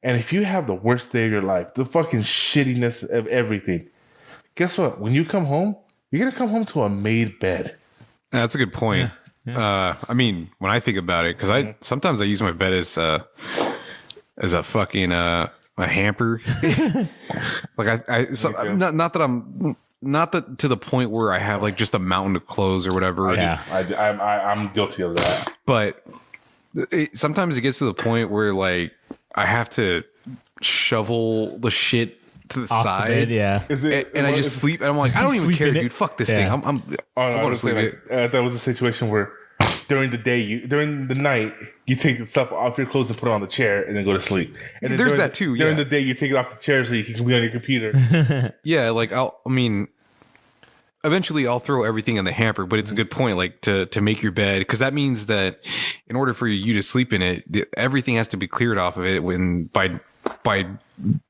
And if you have the worst day of your life, the fucking shittiness of everything, guess what? When you come home, you're going to come home to a made bed.
That's a good point. Yeah. I mean, when I think about it, because sometimes I use my bed as a fucking a hamper. Like not that to the point where I have like just a mountain of clothes or whatever.
Yeah,
I'm guilty of that.
But sometimes it gets to the point where like I have to shovel the shit to the
off
side,
the bed,
and I just sleep, and I'm like, I don't even care, dude. Fuck this thing. I'm going to sleep.
That was a situation where during the night, you take the stuff off your clothes and put it on the chair, and then go to sleep. And
there's that too.
During the day, you take it off the chair so you can be on your computer.
Yeah, like eventually I'll throw everything in the hamper, but it's a good point, like to make your bed, because that means that in order for you to sleep in it, everything has to be cleared off of it. When by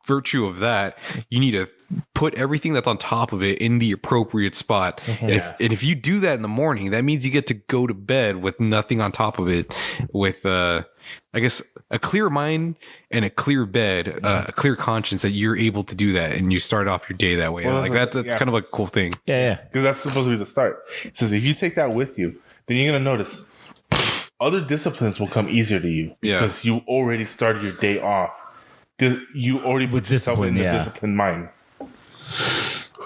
virtue of that, you need to put everything that's on top of it in the appropriate spot. And if you do that in the morning, that means you get to go to bed with nothing on top of it, with I guess a clear mind and a clear bed, a clear conscience that you're able to do that, and you start off your day that way. Well, like that's kind of like a cool thing.
Yeah.
Because that's supposed to be the start. It says if you take that with you, then you're gonna notice other disciplines will come easier to you because you already started your day off. You already put yourself in the disciplined mind.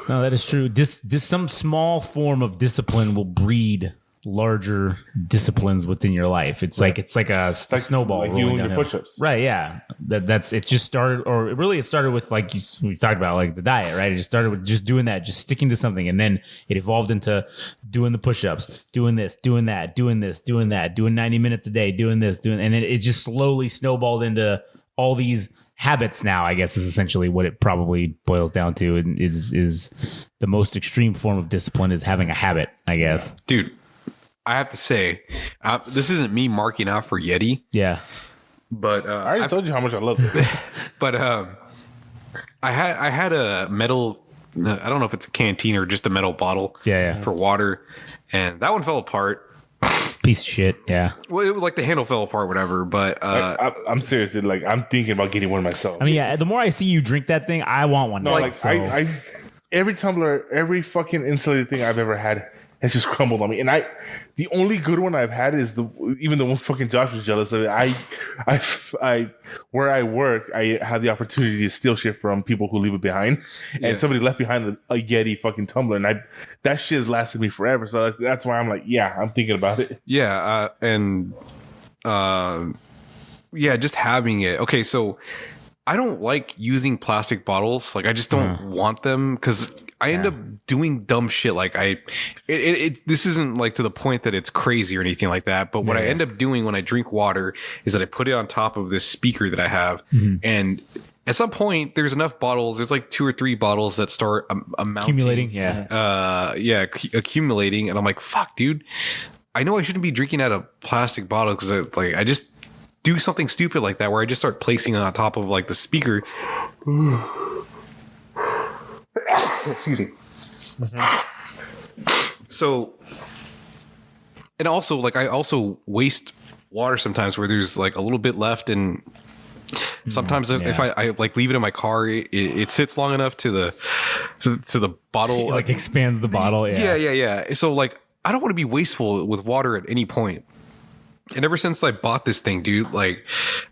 No, that is true. Just some small form of discipline will breed larger disciplines within your life. It's like a snowball.
Like you and your push-ups.
Right, yeah. It just started, or really it started with like we talked about, like the diet, right? It just started with just doing that, just sticking to something, and then it evolved into doing the push-ups, doing this, doing that, doing this, doing that, doing 90 minutes a day, doing this, and then it just slowly snowballed into all these habits now, I guess, is essentially what it probably boils down to. And is the most extreme form of discipline is having a habit, I guess.
Dude, I have to say, this isn't me marking out for Yeti.
Yeah.
But
I already told you how much I love it.
But I had a metal, I don't know if it's a canteen or just a metal bottle for water, and that one fell apart.
Piece of shit. Yeah.
Well, it was like the handle fell apart, whatever. But
I'm serious, dude. Like I'm thinking about getting one myself.
I mean, the more I see you drink that thing, I want one.
No, I every tumbler, every fucking insulated thing I've ever had has just crumbled on me. And the only good one I've had is even the one fucking Josh was jealous of it. I where I work, I have the opportunity to steal shit from people who leave it behind, and somebody left behind a Yeti fucking tumbler, and that shit has lasted me forever. So that's why I'm like, yeah, I'm thinking about it.
Yeah, just having it. Okay, so I don't like using plastic bottles. Like I just don't want them because I end up doing dumb shit. Like this isn't like to the point that it's crazy or anything like that. But what I end up doing when I drink water is that I put it on top of this speaker that I have. And at some point there's enough bottles. There's like 2 or 3 bottles that start
accumulating.
Accumulating. And I'm like, fuck, dude, I know I shouldn't be drinking out of plastic bottles because I just do something stupid like that where I just start placing it on top of like the speaker. Excuse me. So, and also like I also waste water sometimes where there's like a little bit left, and sometimes if I like leave it in my car, it sits long enough to the bottle,
like expands the bottle.
Yeah. So like I don't want to be wasteful with water at any point. And ever since I bought this thing, dude, like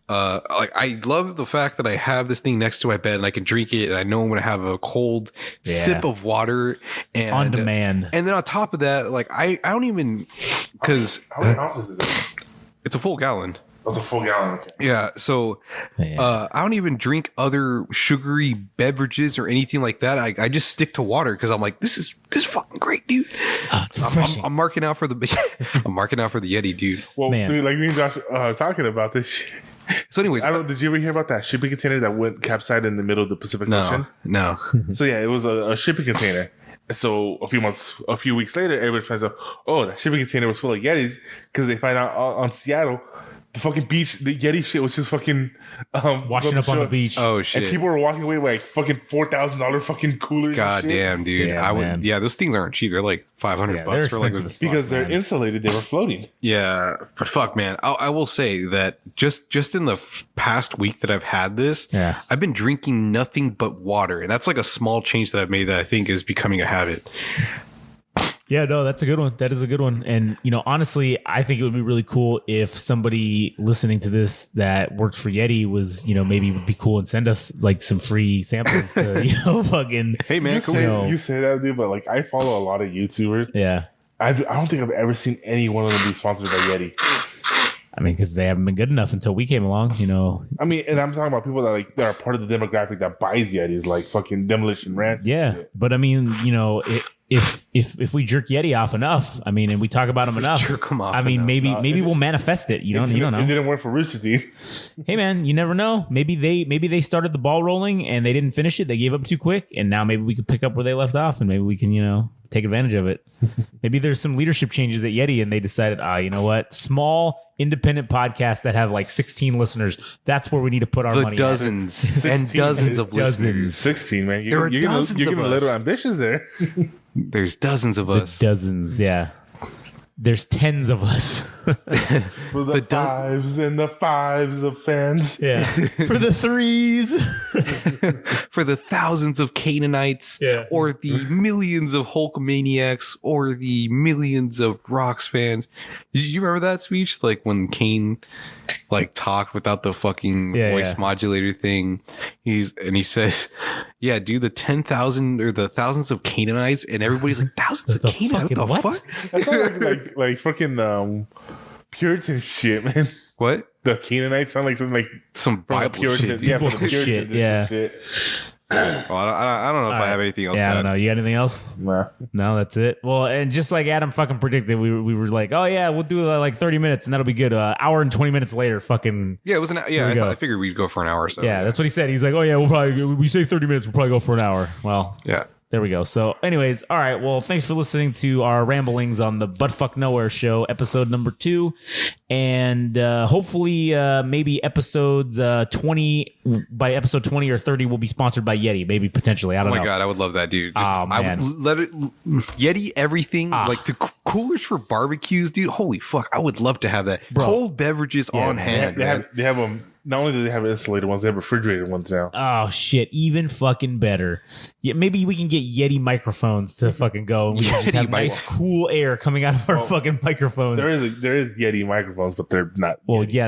I love the fact that I have this thing next to my bed and I can drink it, and I know I'm going to have a cold sip of water and
on demand. And
then on top of that, like I don't even, because
how many ounces is it?
It's a full gallon.
That's a full gallon. Okay.
Yeah. So I don't even drink other sugary beverages or anything like that. I just stick to water because I'm like, this is fucking great, dude. I'm marking out for the Yeti, dude.
Well, dude, like me and Josh talking about this shit.
So anyways,
did you ever hear about that shipping container that went capsized in the middle of the Pacific Ocean?
No.
So yeah, it was a shipping container. So a few weeks later, everybody finds out, oh, that shipping container was full of Yetis, because they find out on Seattle, the fucking beach, the Yeti shit was just fucking
washing up on the beach.
Oh shit!
And people were walking away with like fucking $4,000 fucking coolers.
God damn, dude!
Yeah,
those things aren't cheap. They're like $500 for like
because they're insulated. They were floating.
Yeah, but fuck, man, I will say that just in the past week that I've had this, I've been drinking nothing but water, and that's like a small change that I've made that I think is becoming a habit.
Yeah, no, that's a good one. That is a good one. And, honestly, I think it would be really cool if somebody listening to this that works for Yeti was, maybe would be cool and send us like some free samples to, fucking.
Hey, man,
you say that, dude, but like I follow a lot of YouTubers.
Yeah.
I don't think I've ever seen any one of them be sponsored by Yeti.
I mean, because they haven't been good enough until we came along,
I mean, and I'm talking about people that are part of the demographic that buys Yetis, like fucking Demolition Ranch.
Yeah, but I mean, if we jerk Yeti off enough, I mean, and we talk about him enough, I mean, maybe we'll manifest it. You don't know.
It didn't work for Rooster Teeth.
Hey, man, you never know. Maybe they started the ball rolling and they didn't finish it. They gave up too quick, and now maybe we could pick up where they left off, and maybe we can take advantage of it. Maybe there's some leadership changes at Yeti, and they decided, you know what, small independent podcasts that have like 16 listeners, that's where we need to put our money.
Dozens and dozens of listeners.
16, man. You're getting a little ambitious there.
There's dozens of us.
Dozens, yeah. There's tens of us.
For the fives and the fives of fans.
Yeah. For the threes.
For the thousands of Canaanites.
Yeah.
Or the millions of Hulkamaniacs. Or the millions of Rocks fans. Did you remember that speech? Like when Kane talked without the fucking voice modulator thing. He says, yeah, dude, the 10,000 or the thousands of Canaanites, and everybody's like, thousands of Canaanites? What the fuck?
That sounds like fucking Puritan shit, man.
What?
The Canaanites sound like something like
some Bible
Puritan.
shit.
Yeah, from the Puritans.
Shit, yeah.
Shit.
Well, I don't know if I have anything else to
I
add.
don't know. You got anything else?
Nah.
No, that's it. Well, and just like Adam fucking predicted, we were like, oh yeah, we'll do like 30 minutes and that'll be good. Hour and 20 minutes later, fucking.
Yeah, it was I figured we'd go for an hour or so.
Yeah, that's what he said. He's like, oh yeah, we say 30 minutes, we'll probably go for an hour. Well,
yeah.
There we go. So anyways, all right. Well, thanks for listening to our ramblings on the Buttfuck Nowhere Show, episode number 2. And hopefully maybe episodes 20, by episode 20 or 30 will be sponsored by Yeti. Maybe potentially. I don't know.
Oh my God, I would love that, dude.
Man.
I would let it Yeti everything, like to coolers for barbecues, dude. Holy fuck. I would love to have that. Bro. Cold beverages on hand.
They have them Not only do they have insulated ones, they have refrigerated ones now.
Oh shit, even fucking better. Yeah, maybe we can get Yeti microphones to fucking go, and we can just have nice cool air coming out of our fucking microphones.
There is Yeti microphones, but they're not.
Well,
Yeti.
yeah,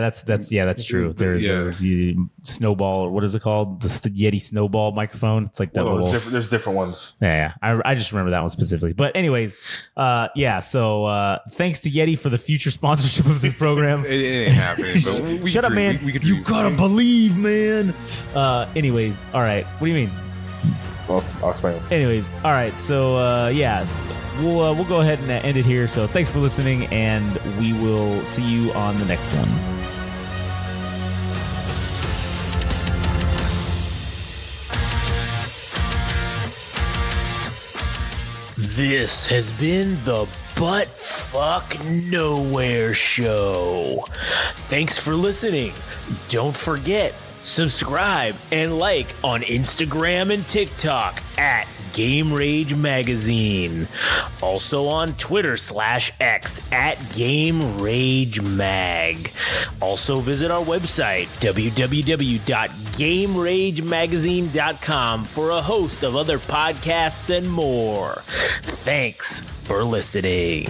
that's true. There's a snowball, or what is it called? The Yeti snowball microphone. It's like that little.
There's different ones.
Yeah. I just remember that one specifically. But anyways, So thanks to Yeti for the future sponsorship of this program.
It ain't happening. But
Shut up, man. You gotta believe, man. Anyways, all right. What do you mean?
Well, I'll explain.
Anyways, all right. So we'll go ahead and end it here. So thanks for listening, and we will see you on the next one.
This has been the Butt Fuck Nowhere Show. Thanks for listening. Don't forget, subscribe and like on Instagram and TikTok at Game Rage Magazine. Also on Twitter/X at Game Rage Mag. Also visit our website, www.gameragemagazine.com, for a host of other podcasts and more. Thanks for listening.